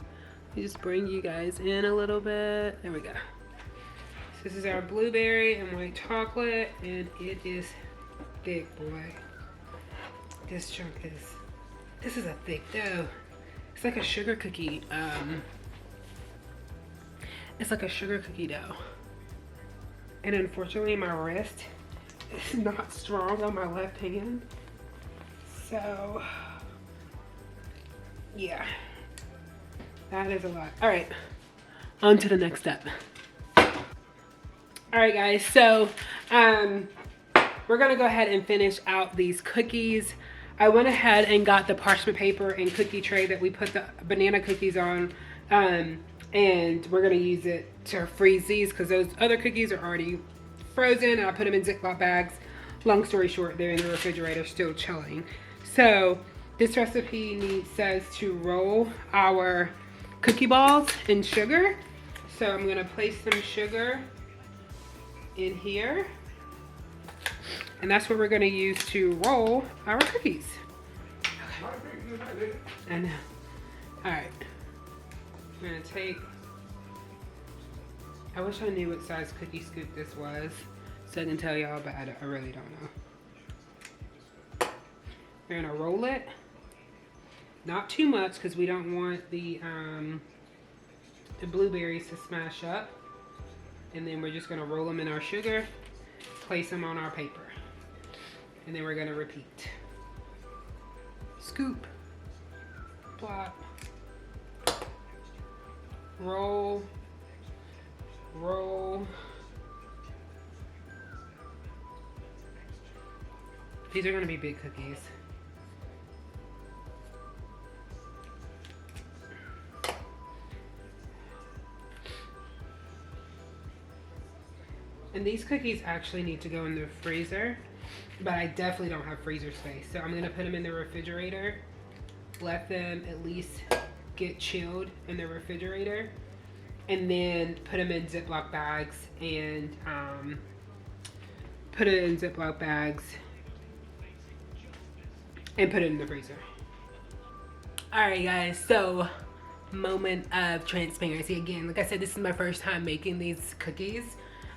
I just bring you guys in a little bit. There we go. So this is our blueberry and white chocolate, and it is thick, boy. This chunk is, this is a thick dough. It's like a sugar cookie. It's like a sugar cookie dough. And unfortunately, my wrist is not strong on my left hand. So, yeah, that is a lot. All right, on to the next step. All right, guys, so we're gonna go ahead and finish out these cookies. I went ahead and got the parchment paper and cookie tray that we put the banana cookies on, and we're gonna use it to freeze these because those other cookies are already frozen, and I put them in Ziploc bags. Long story short, they're in the refrigerator still chilling. So this recipe says to roll our cookie balls in sugar. So I'm gonna place some sugar in here. And that's what we're gonna use to roll our cookies. Okay. I know. All right. I'm gonna take, I wish I knew what size cookie scoop this was so I can tell y'all, but I really don't know. We're gonna roll it. Not too much because we don't want the blueberries to smash up. And then we're just gonna roll them in our sugar, place them on our paper. And then we're gonna repeat. Scoop, plop, roll, roll. These are gonna be big cookies. And these cookies actually need to go in the freezer, but I definitely don't have freezer space. So I'm gonna put them in the refrigerator, let them at least get chilled in the refrigerator, and then put them in Ziploc bags and put it in Ziploc bags and put it in the freezer. All right, guys, so moment of transparency again. Like I said, this is my first time making these cookies.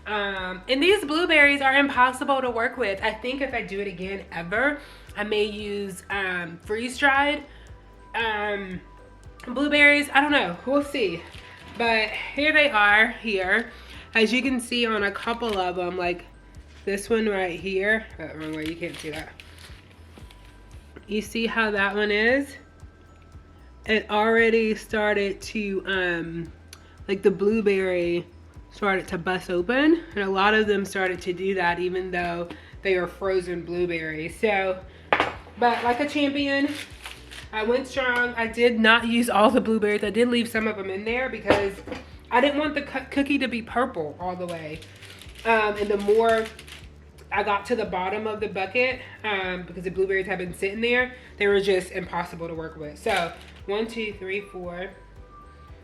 And these blueberries are impossible to work with. I think if I do it again ever, I may use freeze-dried blueberries. I don't know, we'll see. But here they are here. As you can see on a couple of them, like this one right here. Oh, wrong way, you can't see that. You see how that one is? It already started to, like the blueberry started to bust open, and a lot of them started to do that even though they are frozen blueberries. So, but like a champion, I went strong. I did not use all the blueberries. I did leave some of them in there because I didn't want the cookie to be purple all the way. And the more I got to the bottom of the bucket, because the blueberries have been sitting there, they were just impossible to work with. So 1, 2, 3, 4.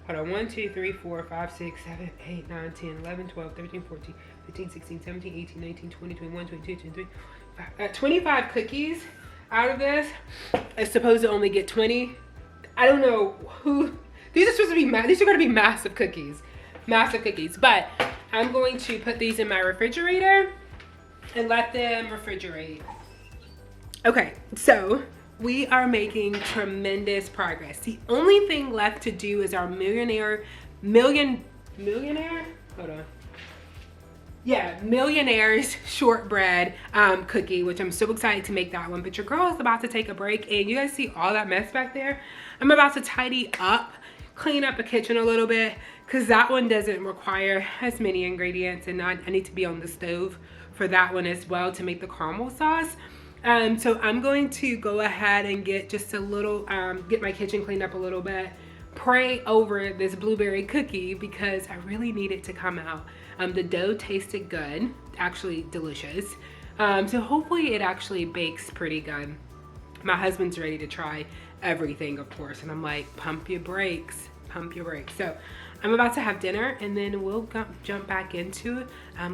Hold on, 1, 2, 3, 4, 5, 6, 7, 8, 9, 10, 11, 12, 13, 14, 15, 16, 17, 18, 19, 20, 21, 22, 23, 25 cookies out of this. It's supposed to only get 20. I don't know who, these are supposed to be, these are going to be massive cookies. Massive cookies. But I'm going to put these in my refrigerator and let them refrigerate. Okay, so we are making tremendous progress. The only thing left to do is our millionaire, hold on. Yeah, millionaire's shortbread cookie, which I'm so excited to make that one. But your girl is about to take a break, and you guys see all that mess back there? I'm about to tidy up, clean up the kitchen a little bit, because that one doesn't require as many ingredients, and I need to be on the stove for that one as well to make the caramel sauce. So I'm going to go ahead and get just a little, get my kitchen cleaned up a little bit, pray over this blueberry cookie because I really need it to come out. The dough tasted good, actually delicious. So hopefully it actually bakes pretty good. My husband's ready to try everything, of course, and I'm like, pump your brakes, pump your brakes. So I'm about to have dinner, and then we'll jump back into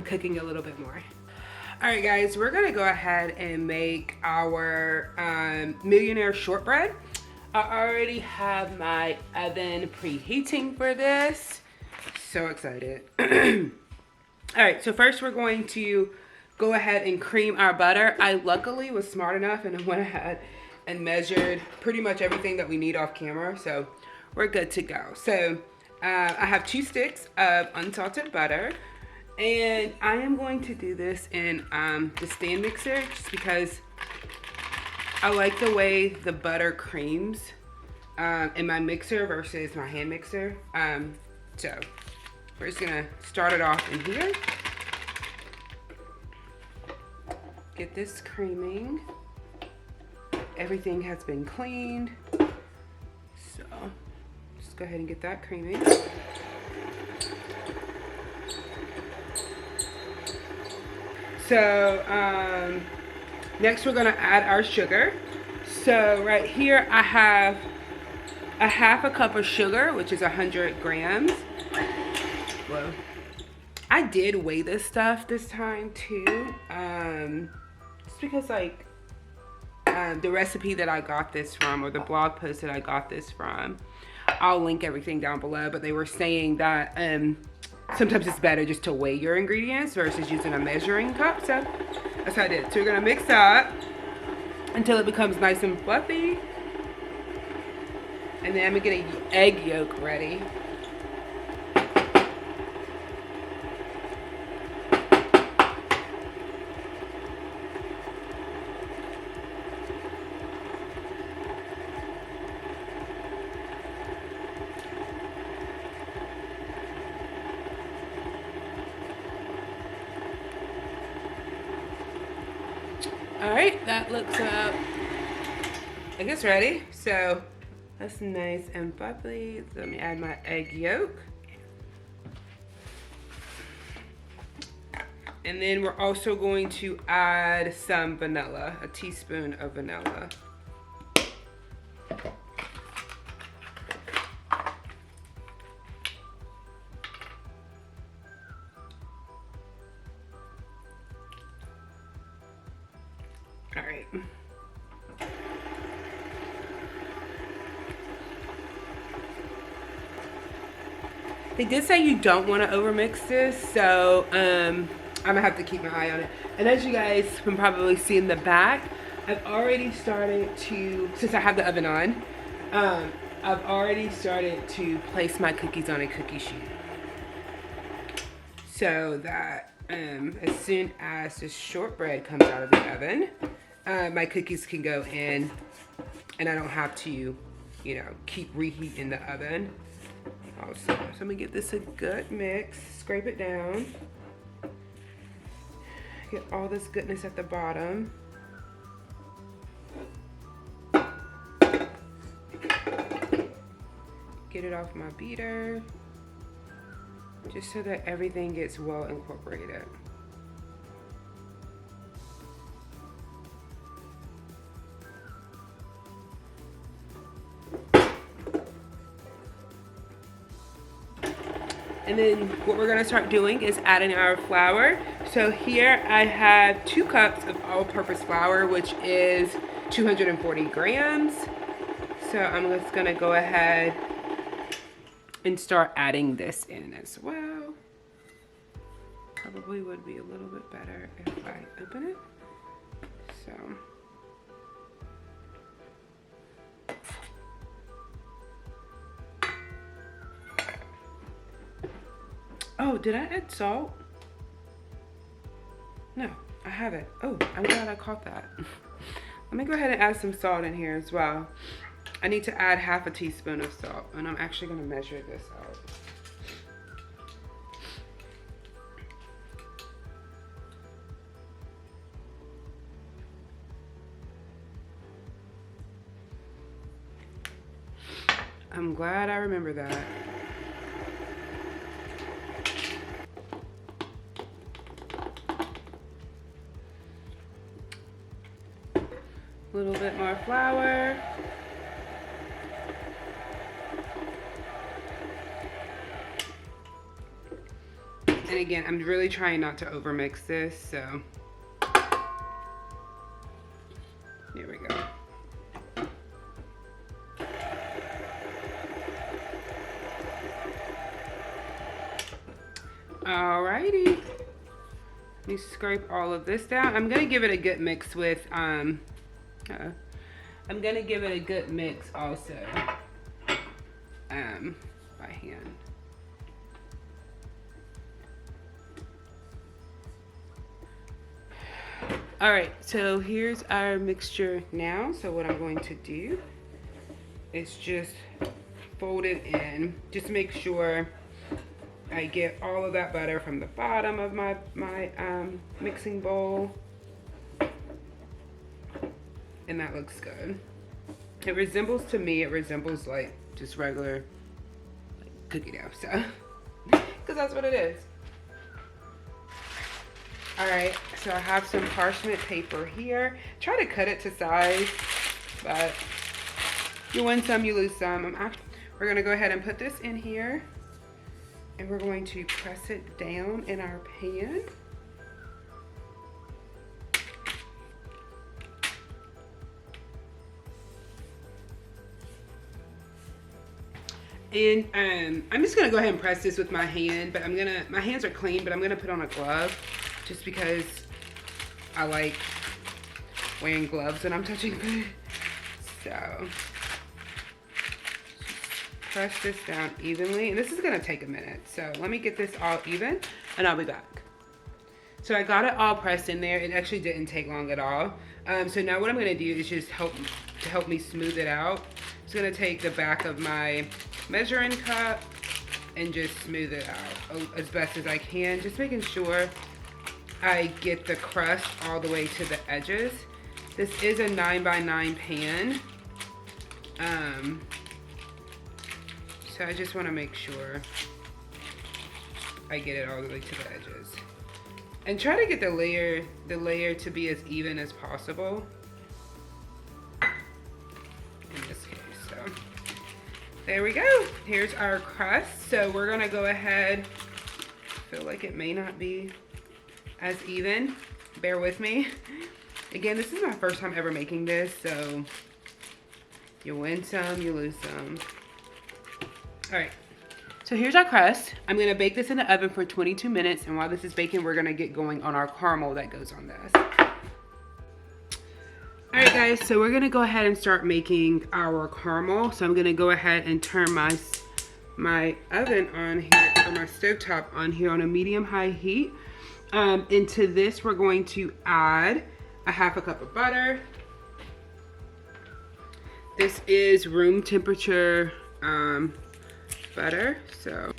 cooking a little bit more. All right, guys, we're gonna go ahead and make our millionaire shortbread. I already have my oven preheating for this. So excited. All right, so first we're going to go ahead and cream our butter. I luckily was smart enough and I went ahead and measured pretty much everything that we need off camera, so we're good to go. So I have 2 sticks of unsalted butter. And I am going to do this in the stand mixer just because I like the way the butter creams in my mixer versus my hand mixer. So we're just gonna start it off in here. Get this creaming. Everything has been cleaned. So just go ahead and get that creaming. So next we're gonna add our sugar. So right here I have a 1/2 cup of sugar, which is 100 grams. Whoa. I did weigh this stuff this time too. Just because like the recipe that I got this from, or the blog post that I got this from, I'll link everything down below, but they were saying that sometimes it's better just to weigh your ingredients versus using a measuring cup. So that's how I did it. So we're gonna mix that until it becomes nice and fluffy. And then I'm gonna get an egg yolk ready. All right, that looks like it's ready. So that's nice and bubbly. Let me add my egg yolk. And then we're also going to add some vanilla, a teaspoon of vanilla. All right. They did say you don't want to overmix this, so I'm gonna have to keep my eye on it. And as you guys can probably see in the back, I've already started to, since I have the oven on, I've already started to place my cookies on a cookie sheet, so that as soon as the shortbread comes out of the oven, my cookies can go in, and I don't have to, you know, keep reheating the oven. Also, so I'm gonna give this a good mix, scrape it down, get all this goodness at the bottom. Get it off my beater, just so that everything gets well incorporated. And then what we're gonna start doing is adding our flour. So here I have 2 cups of all-purpose flour, which is 240 grams. So I'm just gonna go ahead and start adding this in as well. Probably would be a little bit better if I open it. So. Oh, did I add salt? No, I haven't. Oh, I'm glad I caught that. Let me go ahead and add some salt in here as well. I need to add half a teaspoon of salt, and I'm actually gonna measure this out. I'm glad I remember that. A little bit more flour. And again, I'm really trying not to overmix this, so here we go. Alrighty. Let me scrape all of this down. I'm gonna give it a good mix with I'm gonna give it a good mix also by hand. All right, so here's our mixture now. So what I'm going to do is just fold it in. Just make sure I get all of that butter from the bottom of my mixing bowl. And that looks good. It resembles, to me, it resembles like just regular like cookie dough, so because that's what it is. All right, so I have some parchment paper here. Try to cut it to size, but you win some, you lose some. We're gonna go ahead and put this in here, and we're going to press it down in our pan. And I'm just gonna go ahead and press this with my hand, but my hands are clean, but I'm gonna put on a glove just because I like wearing gloves when I'm touching food. So, press this down evenly, and this is gonna take a minute. So let me get this all even, and I'll be back. So I got it all pressed in there. It actually didn't take long at all. So now what I'm gonna do is just help me smooth it out. I'm just gonna take the back of my measuring cup and just smooth it out as best as I can. Just making sure I get the crust all the way to the edges. This is a 9x9 pan. So I just wanna make sure I get it all the way to the edges. And try to get the layer to be as even as possible. In this case, so there we go. Here's our crust. So we're gonna go ahead. I feel like it may not be as even. Bear with me. Again, this is my first time ever making this, so you win some, you lose some. All right. So here's our crust. I'm gonna bake this in the oven for 22 minutes, and while this is baking, we're gonna get going on our caramel that goes on this. All right, guys, so we're gonna go ahead and start making our caramel. So I'm gonna go ahead and turn my oven on here, or my stovetop on here on a medium-high heat. Into this, we're going to add a half a cup of butter. This is room temperature butter, so I'm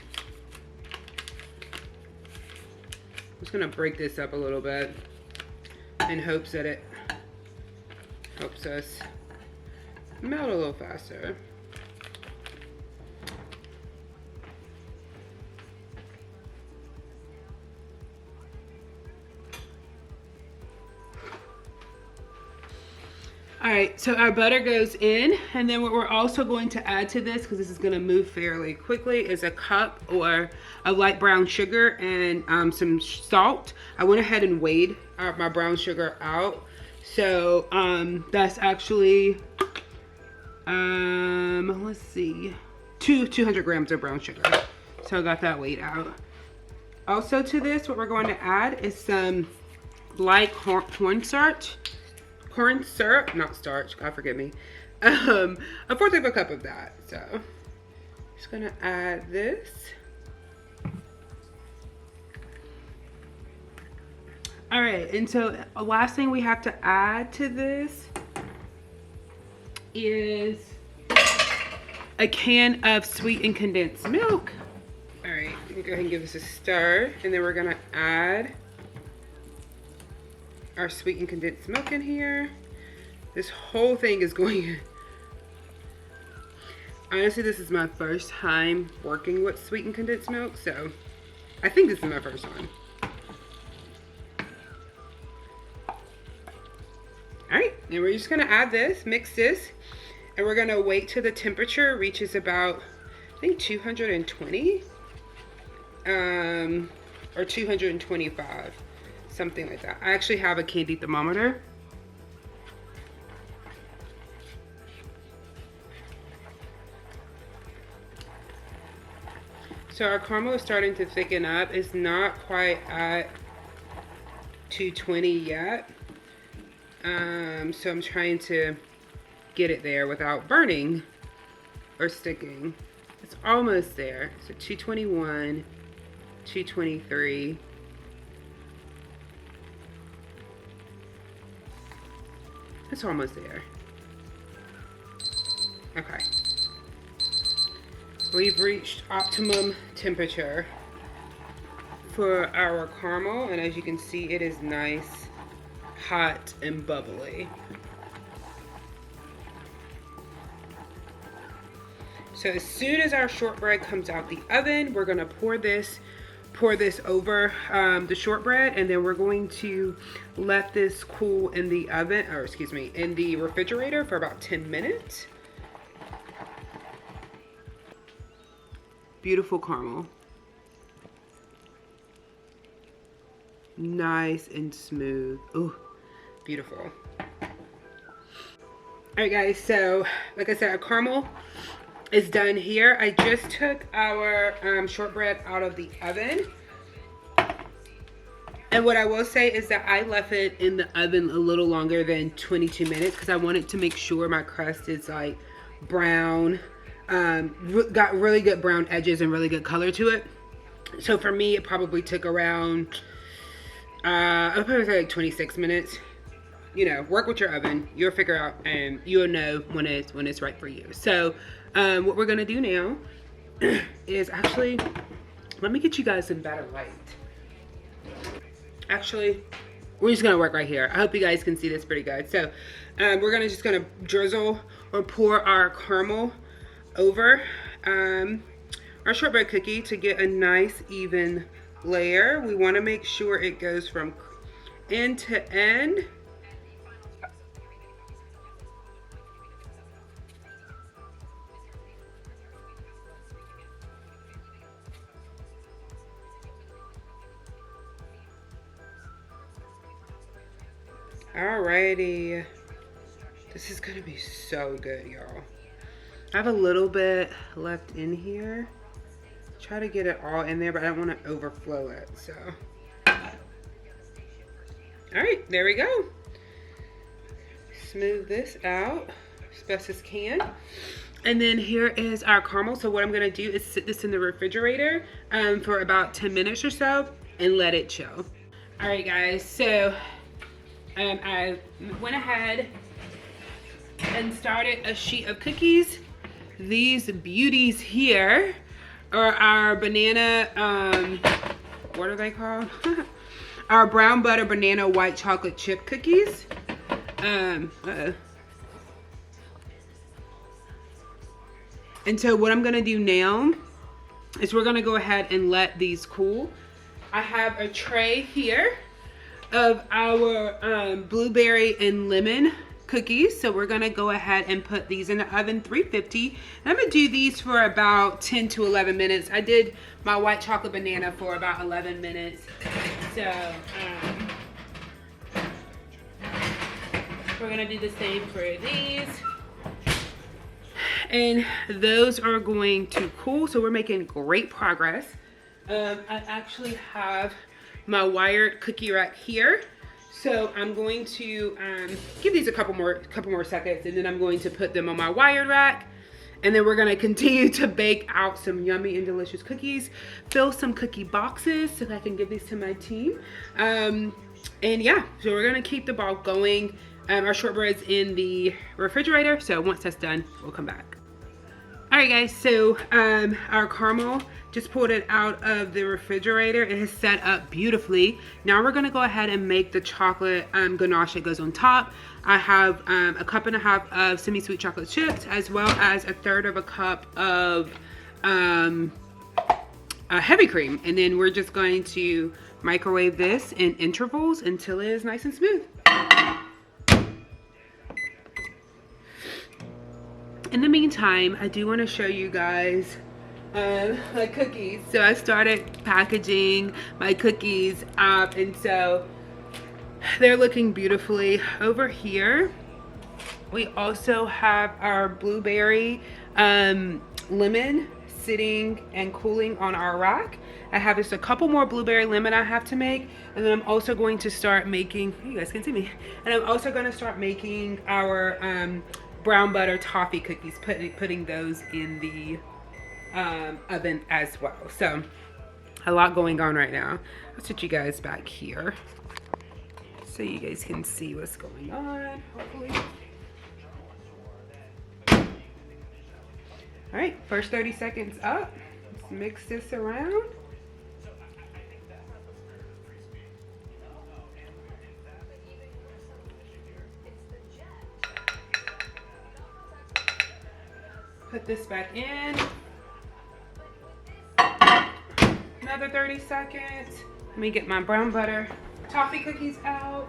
just gonna break this up a little bit in hopes that it helps us melt a little faster. All right, so our butter goes in, and then what we're also going to add to this, because this is gonna move fairly quickly, is a cup or a light brown sugar and some salt. I went ahead and weighed my brown sugar out. So that's actually, let's see, 200 grams of brown sugar. So I got that weighed out. Also to this, what we're going to add is some light cornstarch. Corn syrup, not starch, God forgive me. A fourth of a cup of that. So just gonna add this. All right, and so the last thing we have to add to this is a can of sweetened condensed milk. All right, let me go ahead and give this a stir, and then we're gonna add our sweetened condensed milk in here. This whole thing is going. Honestly, this is my first time working with sweetened condensed milk, so I think this is my first one. All right, and we're just gonna add this, mix this, and we're gonna wait till the temperature reaches about, I think 220, or 225. Something like that. I actually have a candy thermometer. So our caramel is starting to thicken up. It's not quite at 220 yet. So I'm trying to get it there without burning or sticking. It's almost there. So 221, 223. It's almost there. Okay. We've reached optimum temperature for our caramel, and as you can see, it is nice, hot, and bubbly. So as soon as our shortbread comes out the oven, we're gonna pour this over the shortbread, and then we're going to let this cool in the oven, or excuse me, in the refrigerator for about 10 minutes. Beautiful caramel. Nice and smooth. Ooh, beautiful. All right, guys, so like I said, our caramel is done here. I just took our shortbread out of the oven. And what I will say is that I left it in the oven a little longer than 22 minutes because I wanted to make sure my crust is like brown, got really good brown edges and really good color to it. So for me, it probably took around, I'll probably say like 26 minutes. You know, work with your oven. You'll figure out and you'll know when it's right for you. So what we're gonna do now is actually, let me get you guys some better light. Actually, we're just gonna work right here. I hope you guys can see this pretty good. So we're just gonna drizzle or pour our caramel over our shortbread cookie to get a nice even layer. We want to make sure it goes from end to end. Alrighty, this is gonna be so good, y'all. I have a little bit left in here. Try to get it all in there, but I don't want to overflow it, so. All right, there we go. Smooth this out as best as can. And then here is our caramel. So what I'm gonna do is sit this in the refrigerator for about 10 minutes or so and let it chill. All right, guys, so I went ahead and started a sheet of cookies. These beauties here are our banana, what are they called? Our brown butter banana white chocolate chip cookies. And so what I'm gonna do now is we're gonna go ahead and let these cool. I have a tray here of our blueberry and lemon cookies. So we're gonna go ahead and put these in the oven 350. And I'm gonna do these for about 10 to 11 minutes. I did my white chocolate banana for about 11 minutes. So we're gonna do the same for these. And those are going to cool. So we're making great progress. I actually have my wired cookie rack here. So I'm going to give these a couple more seconds, and then I'm going to put them on my wired rack. And then we're gonna continue to bake out some yummy and delicious cookies, fill some cookie boxes so that I can give these to my team. And yeah, so we're gonna keep the ball going. Our shortbread's in the refrigerator, so once that's done, we'll come back. All right, guys, so our caramel, just pulled it out of the refrigerator. It has set up beautifully. Now we're gonna go ahead and make the chocolate ganache that goes on top. I have a cup and a half of semi-sweet chocolate chips, as well as a third of a cup of heavy cream. And then we're just going to microwave this in intervals until it is nice and smooth. In the meantime, I do want to show you guys my cookies. So I started packaging my cookies up, and so they're looking beautifully. Over here, we also have our blueberry lemon sitting and cooling on our rack. I have just a couple more blueberry lemon I have to make, and then I'm also going to start making, you guys can see me, and I'm also going to start making our brown butter toffee cookies, putting those in the oven as well. So a lot going on right now. I'll sit you guys back here so you guys can see what's going on, hopefully. All right, first 30 seconds up. Let's mix this around. Put this back in. Another 30 seconds. Let me get my brown butter toffee cookies out.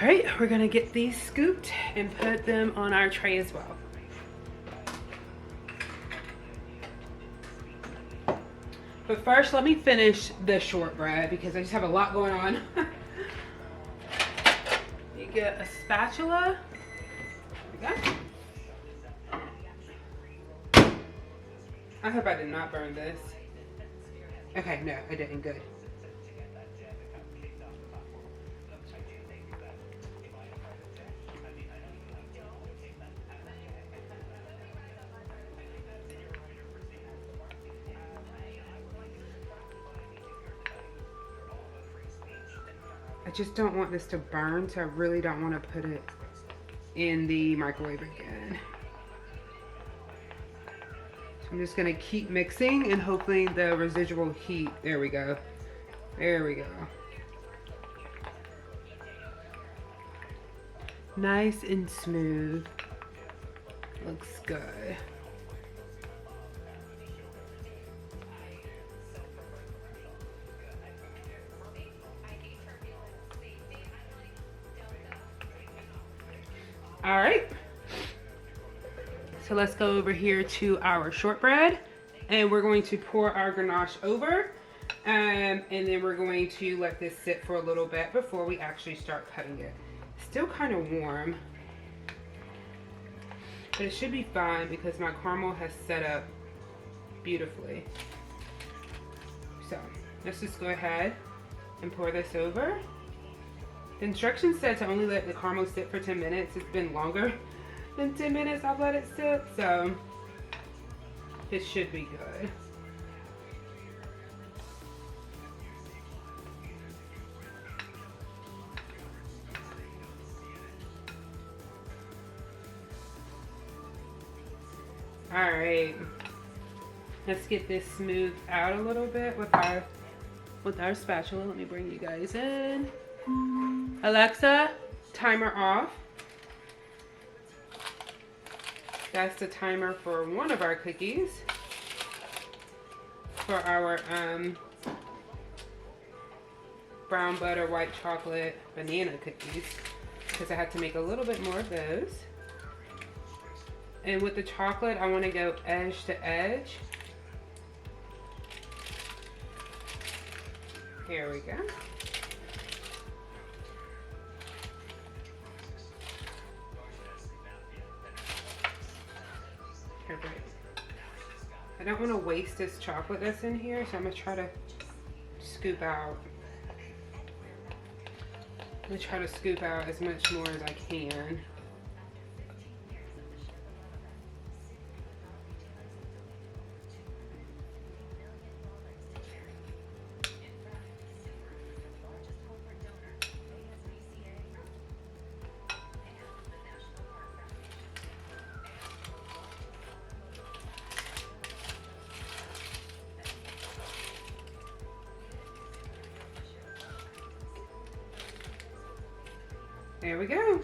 All right, we're gonna get these scooped and put them on our tray as well. But first, let me finish the shortbread because I just have a lot going on. You get a spatula. There we go. I hope I did not burn this. Okay, no, I didn't. Good. I just don't want this to burn, so I really don't want to put it in the microwave again. So I'm just gonna keep mixing and hopefully the residual heat, there we go. There we go. Nice and smooth. Looks good. All right. So let's go over here to our shortbread, and we're going to pour our ganache over, and then we're going to let this sit for a little bit before we actually start cutting it. Still kind of warm, but it should be fine because my caramel has set up beautifully. So let's just go ahead and pour this over. The instructions said to only let the caramel sit for 10 minutes. It's been longer than 10 minutes I've let it sit, so it should be good. All right, let's get this smoothed out a little bit with our spatula. Let me bring you guys in. Alexa, timer off. That's the timer for one of our cookies. For our brown butter, white chocolate, banana cookies. Because I had to make a little bit more of those. And with the chocolate, I want to go edge to edge. Here we go. Perfect. I don't want to waste this chocolate that's in here, so I'm going to try to scoop out. I'm going to try to scoop out as much more as I can. There we go.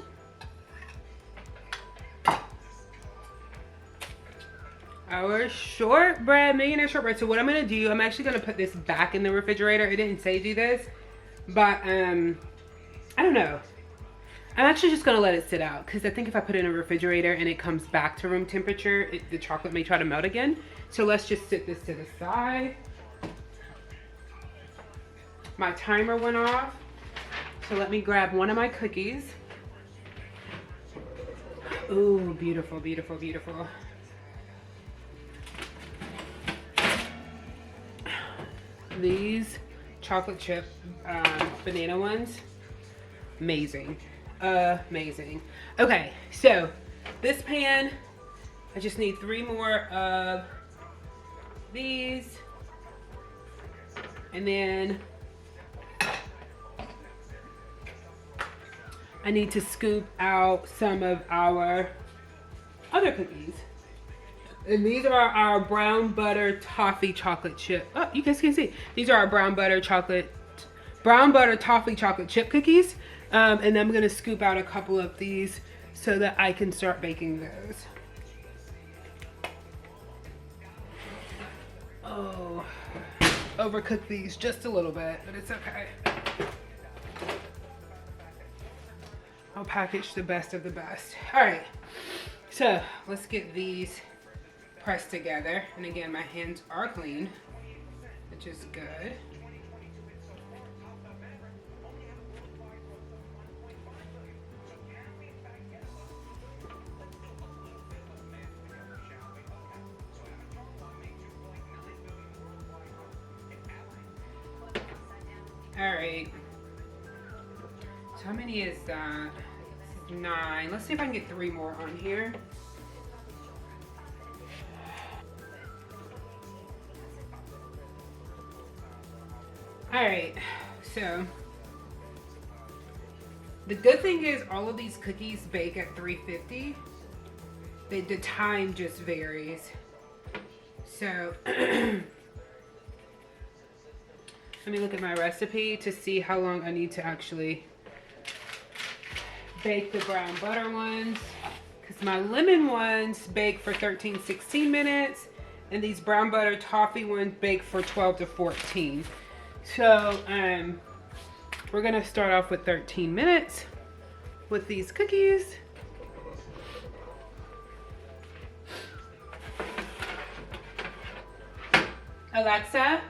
Our shortbread, millionaire shortbread. So what I'm gonna do, I'm actually gonna put this back in the refrigerator. It didn't say do this, but I don't know. I'm actually just gonna let it sit out because I think if I put it in a refrigerator and it comes back to room temperature, the chocolate may try to melt again. So let's just sit this to the side. My timer went off. So let me grab one of my cookies. Ooh, beautiful, beautiful, beautiful. These chocolate chip banana ones, amazing, amazing. Okay, so this pan, I just need 3 more of these, and then I need to scoop out some of our other cookies. And these are our brown butter toffee chocolate chip. Oh, you guys can see. These are our brown butter toffee chocolate chip cookies. And I'm gonna scoop out a couple of these so that I can start baking those. Oh, overcooked these just a little bit, but it's okay. I'll package the best of the best. All right, so let's get these pressed together. And again, my hands are clean, which is good. All right, so how many is that? 9. Let's see if I can get 3 more on here. All right, so the good thing is all of these cookies bake at 350. The time just varies. So let me look at my recipe to see how long I need to actually bake the brown butter ones because my lemon ones bake for 13-16 minutes and these brown butter toffee ones bake for 12 to 14. So we're gonna start off with 13 minutes with these cookies. Alexa,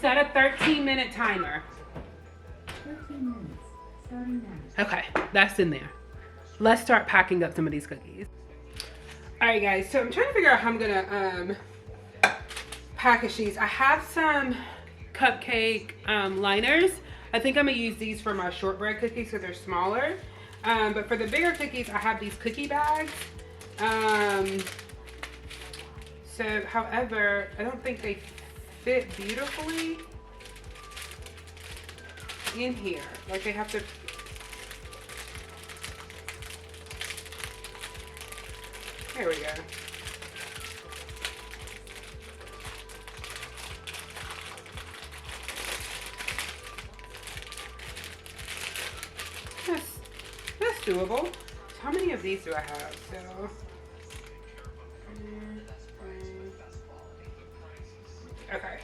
set a 13-minute timer. 13 minutes, starting now. Okay, that's in there. Let's start packing up some of these cookies. All right, guys, so I'm trying to figure out how I'm gonna package these. I have some cupcake liners. I think I'm gonna use these for my shortbread cookies because they're smaller. But for the bigger cookies, I have these cookie bags. So, however, I don't think they fit beautifully in here. Like they have to. There we go. That's doable. So how many of these do I have? So. Okay.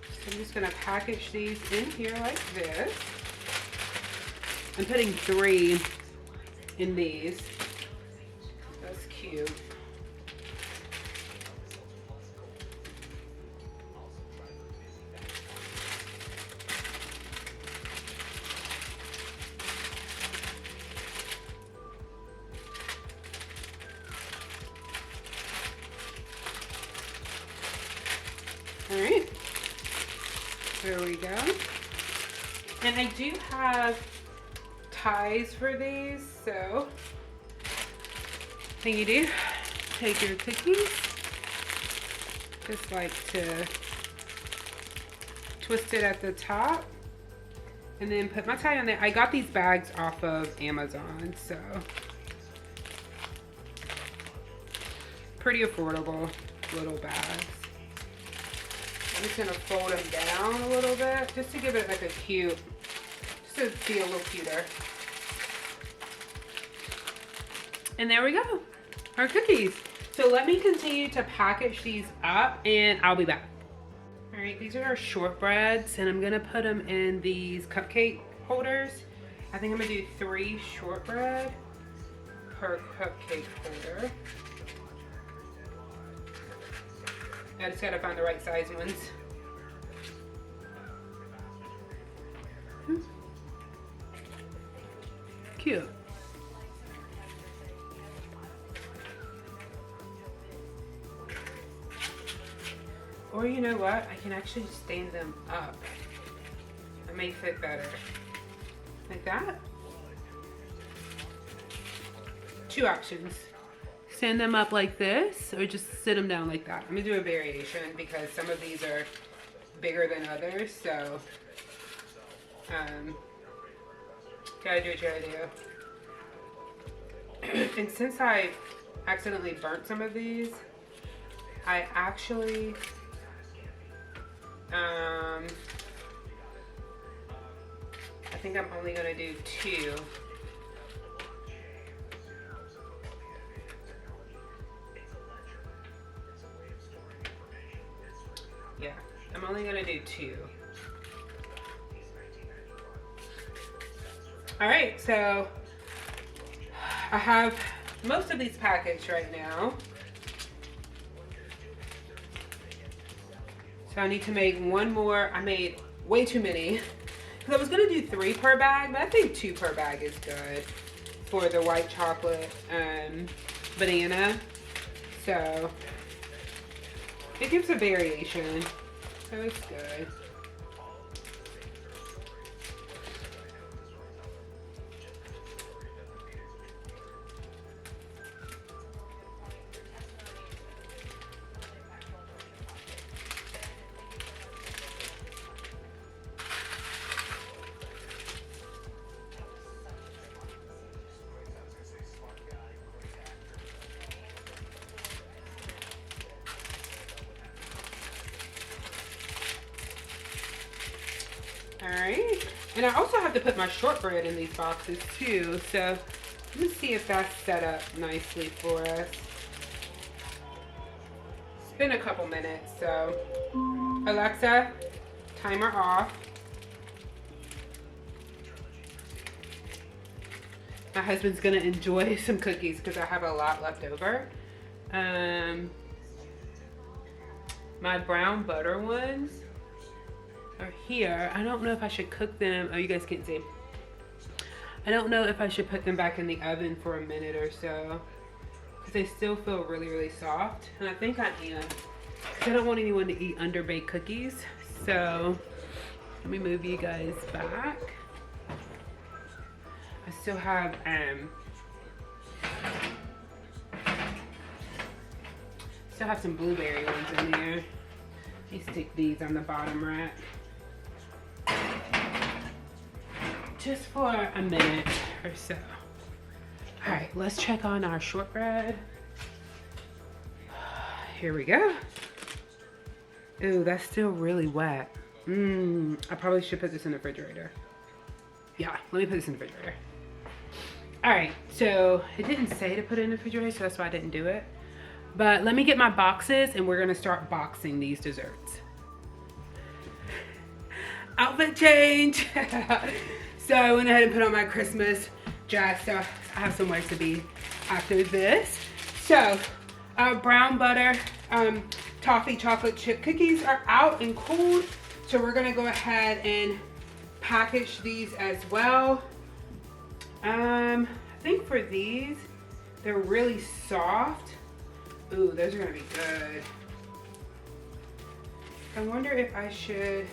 So I'm just gonna package these in here like this. I'm putting 3 in these. That's cute. All right, there we go. And I do have ties for these, so thing you do, take your cookies, just like to twist it at the top, and then put my tie on there. I got these bags off of Amazon, so pretty affordable little bags. I'm just gonna fold them down a little bit just to give it like a cute, just to be a little cuter. And there we go, our cookies. So let me continue to package these up and I'll be back. All right, these are our shortbreads and I'm gonna put them in these cupcake holders. I think I'm gonna do 3 shortbread per cupcake holder. I just gotta find the right size ones. Cute. Or you know what? I can actually stand them up. It may fit better. Like that. 2 options. Stand them up like this or just sit them down like that. I'm gonna do a variation because some of these are bigger than others, so gotta do what you gotta do. And since I accidentally burnt some of these, I actually I think I'm only gonna do 2. Yeah, I'm only gonna do 2. All right, so I have most of these packaged right now. So I need to make 1 more. I made way too many because I was gonna do 3 per bag, but I think 2 per bag is good for the white chocolate banana. So it gives a variation, so it's good. All right. And I also have to put my shortbread in these boxes too. So let's see if that's set up nicely for us. It's been a couple minutes, so Alexa, timer off. My husband's gonna enjoy some cookies because I have a lot left over. My brown butter ones are here. I don't know if I should cook them. Oh, you guys can't see. I don't know if I should put them back in the oven for a minute or so because they still feel really, really soft. And I think I am. I don't want anyone to eat underbaked cookies. So let me move you guys back. I still have some blueberry ones in there. Let me stick these on the bottom rack. Just for a minute or so. All right, let's check on our shortbread. Here we go. Ooh, that's still really wet. I probably should put this in the refrigerator. Yeah, let me put this in the refrigerator. All right, so it didn't say to put it in the refrigerator, so that's why I didn't do it. But let me get my boxes and we're gonna start boxing these desserts. Outfit change. So I went ahead and put on my Christmas dress, so I have somewhere to be after this. So our brown butter toffee chocolate chip cookies are out and cooled. So we're gonna go ahead and package these as well. I think for these, they're really soft. Ooh, those are gonna be good. I wonder if I should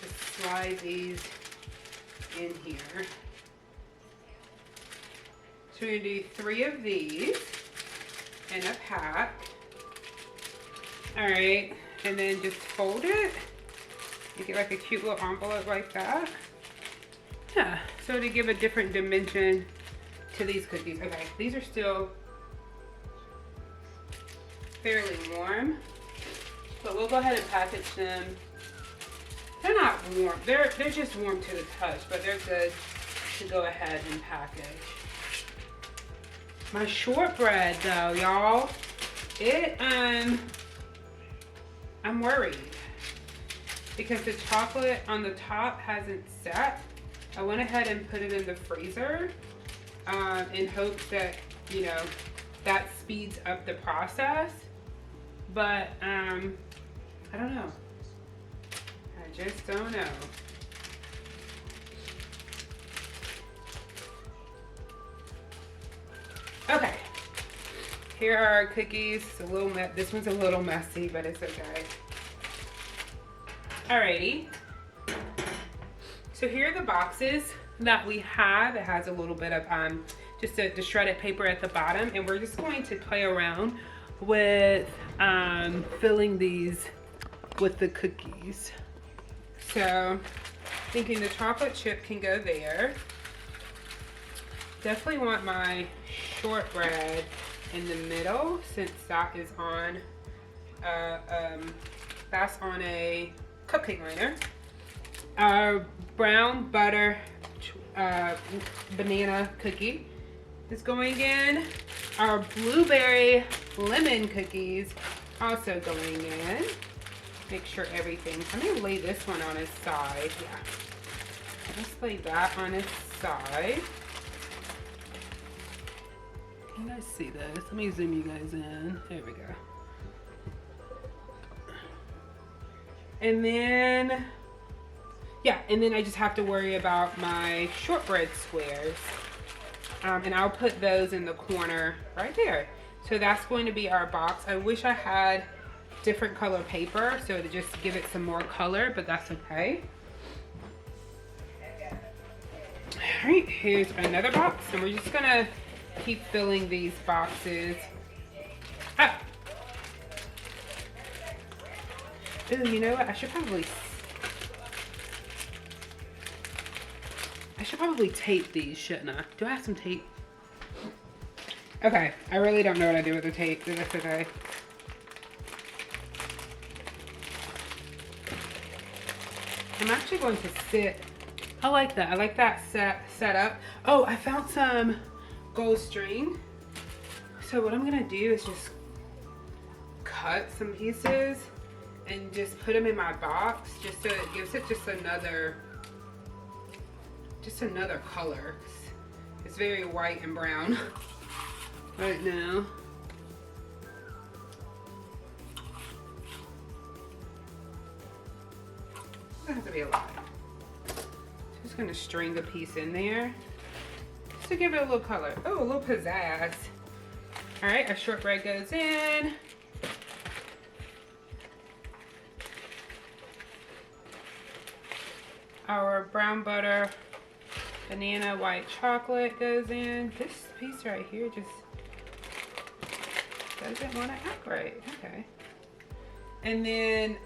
just slide these in here. So we're gonna do 3 of these in a pack. All right, and then just fold it. You get like a cute little envelope like that. Yeah, so to give a different dimension to these cookies. Okay, these are still fairly warm, but we'll go ahead and package them. They're not warm, they're just warm to the touch, but they're good to go ahead and package. My shortbread though, y'all, I'm worried because the chocolate on the top hasn't set. I went ahead and put it in the freezer in hopes that, you know, that speeds up the process. But I don't know. I just don't know. Okay. Here are our cookies. It's a little this one's a little messy, but it's okay. Alrighty. So here are the boxes that we have. It has a little bit of just the shredded paper at the bottom, and we're just going to play around with filling these with the cookies. So thinking the chocolate chip can go there. Definitely want my shortbread in the middle since that is on that's on a cupcake liner. Our brown butter banana cookie is going in. Our blueberry lemon cookies also going in. Make sure everything. I'm gonna lay this one on its side. Yeah. Let's lay that on its side. Can you guys see this? Let me zoom you guys in. There we go. And then, yeah, and then I just have to worry about my shortbread squares. And I'll put those in the corner right there. So that's going to be our box. I wish I had different color paper so to just give it some more color, but that's okay. All right, here's another box, and we're just gonna keep filling these boxes up. Ooh, you know what? I should probably tape these, shouldn't I? Do I have some tape? Okay, I really don't know what I do with the tape, but that's okay. I'm actually going to sit. I like that. I like that setup. Oh, I found some gold string. So what I'm gonna do is just cut some pieces and just put them in my box, just so it gives it just another color. It's very white and brown right now. Doesn't have to be a lot. Just gonna string a piece in there just to give it a little color. Oh, a little pizzazz. All right, our shortbread goes in. Our brown butter, banana, white chocolate goes in. This piece right here just doesn't want to act right. Okay. And then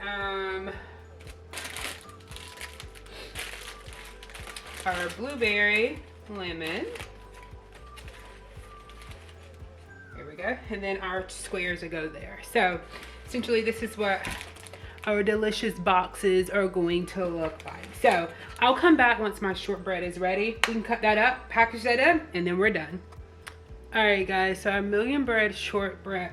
our blueberry lemon. Here we go. And then our squares that go there. So essentially this is what our delicious boxes are going to look like. So I'll come back once my shortbread is ready. We can cut that up, package that in, and then we're done. All right, guys, so our millionaire shortbread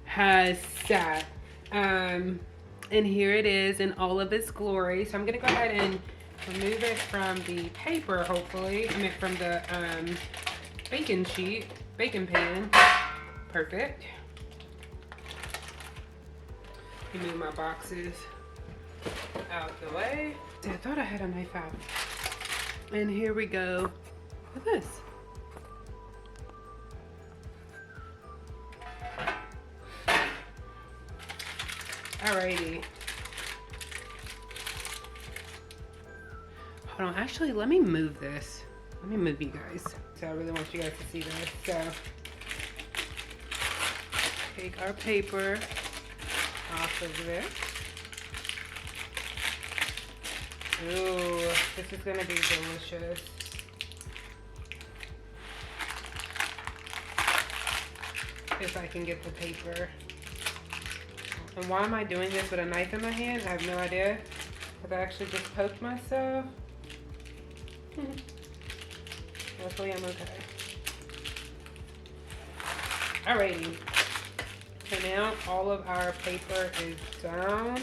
has sat. And here it is in all of its glory. So I'm gonna go ahead and remove it from the paper, hopefully. I mean, from the baking pan. Perfect. Move my boxes out the way. I thought I had a knife out. And here we go with this. Alrighty. Hold on, actually, let me move this. Let me move you guys. So I really want you guys to see this. So take our paper off of this. Ooh, this is gonna be delicious. If I can get the paper. And why am I doing this with a knife in my hand? I have no idea. Because I actually just poked myself. Luckily I'm okay. Alrighty. So now all of our paper is down.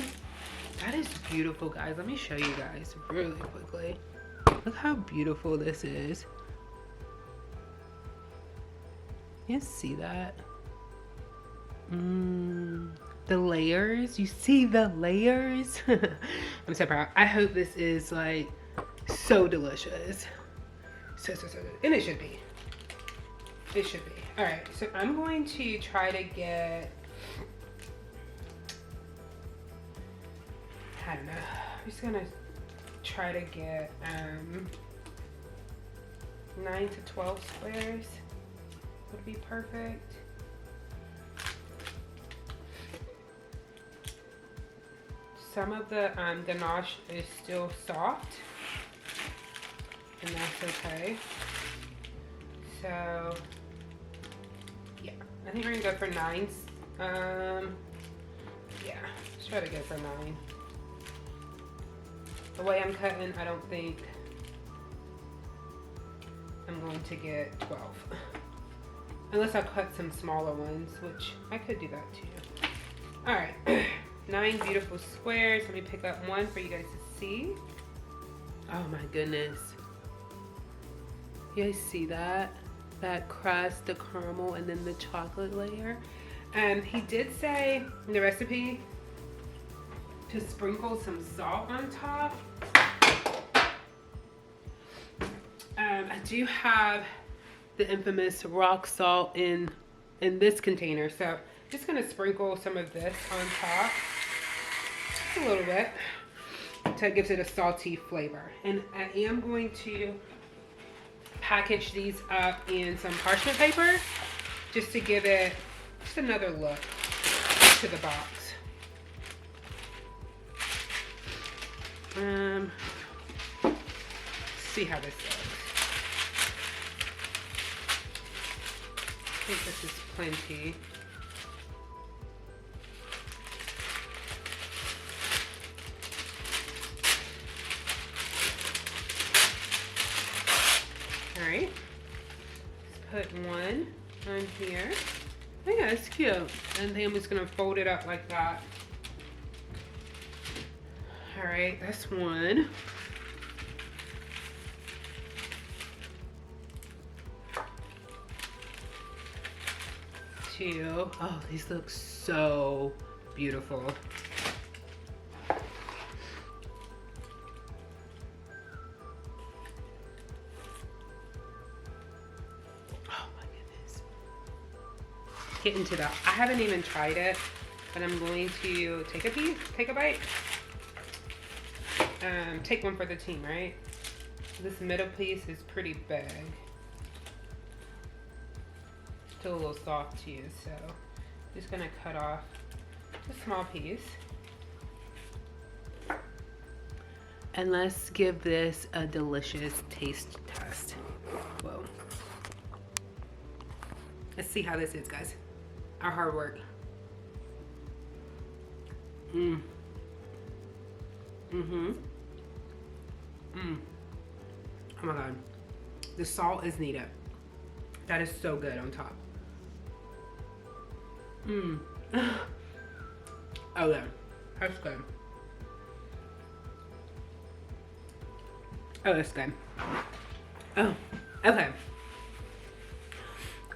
That is beautiful, guys. Let me show you guys really quickly. Look how beautiful this is. You see that? The layers. You see the layers? I'm so proud. I hope this is like so delicious. So good. And it should be. It should be. All right, so I'm going to try to get, I don't know, I'm just gonna try to get 9 to 12 squares would be perfect. Some of the ganache is still soft, and that's okay. So yeah, I think we're gonna go for 9. Yeah, let's try to go for 9. The way I'm cutting, I don't think I'm going to get 12. Unless I cut some smaller ones, which I could do that too. All right, 9 beautiful squares. Let me pick up one for you guys to see. Oh my goodness. You guys see that? That crust, the caramel, and then the chocolate layer. He did say in the recipe to sprinkle some salt on top. I do have the infamous rock salt in this container, so just gonna sprinkle some of this on top, just a little bit, so it gives it a salty flavor. And I am going to package these up in some parchment paper just to give it just another look to the box. See how this goes. I think this is plenty. All right, let's put one on here. Oh yeah, it's cute. And then I'm just gonna fold it up like that. All right, that's one. Two. Oh, these look so beautiful. Get into that. I haven't even tried it, but I'm going to take a bite. Take one for the team, right? This middle piece is pretty big. Still a little soft too, so I'm just gonna cut off a small piece. And let's give this a delicious taste test. Whoa. Let's see how this is, guys. Our hard work. Oh my God. The salt is needed. That is so good on top. Oh yeah, that's good. Oh, that's good. Oh, okay.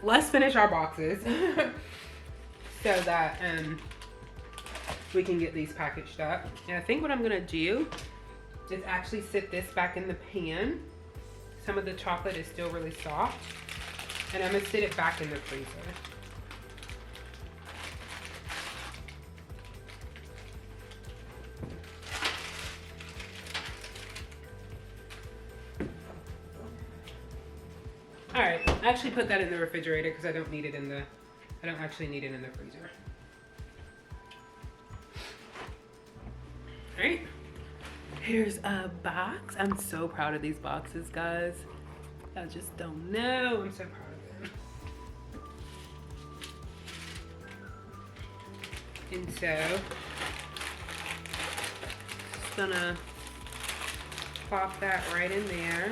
Let's finish our boxes so that we can get these packaged up. And I think what I'm gonna do is actually sit this back in the pan. Some of the chocolate is still really soft, and I'm gonna sit it back in the freezer. All right, I actually put that in the refrigerator because I don't need it in the, I don't actually need it in the freezer. All right, here's a box. I'm so proud of these boxes, guys. I just don't know. I'm so proud of them. And so, just gonna pop that right in there.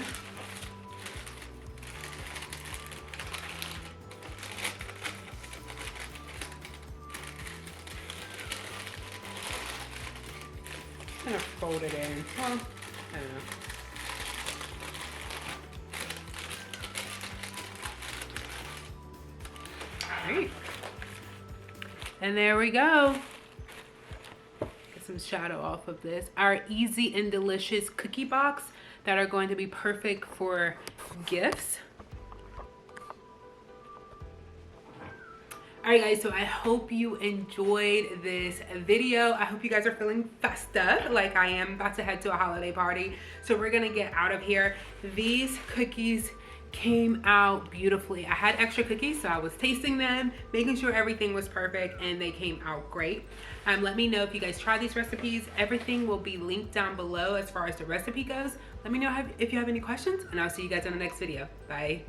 I'm gonna fold it in. Well, I don't know. Alright. And there we go. Get some shadow off of this. Our easy and delicious cookie box that are going to be perfect for gifts. Alright guys, so I hope you enjoyed this video. I hope you guys are feeling festive like I am, about to head to a holiday party. So we're gonna get out of here. These cookies came out beautifully. I had extra cookies, so I was tasting them, making sure everything was perfect, and they came out great. Let me know if you guys try these recipes. Everything will be linked down below as far as the recipe goes. Let me know if you have any questions, and I'll see you guys in the next video. Bye.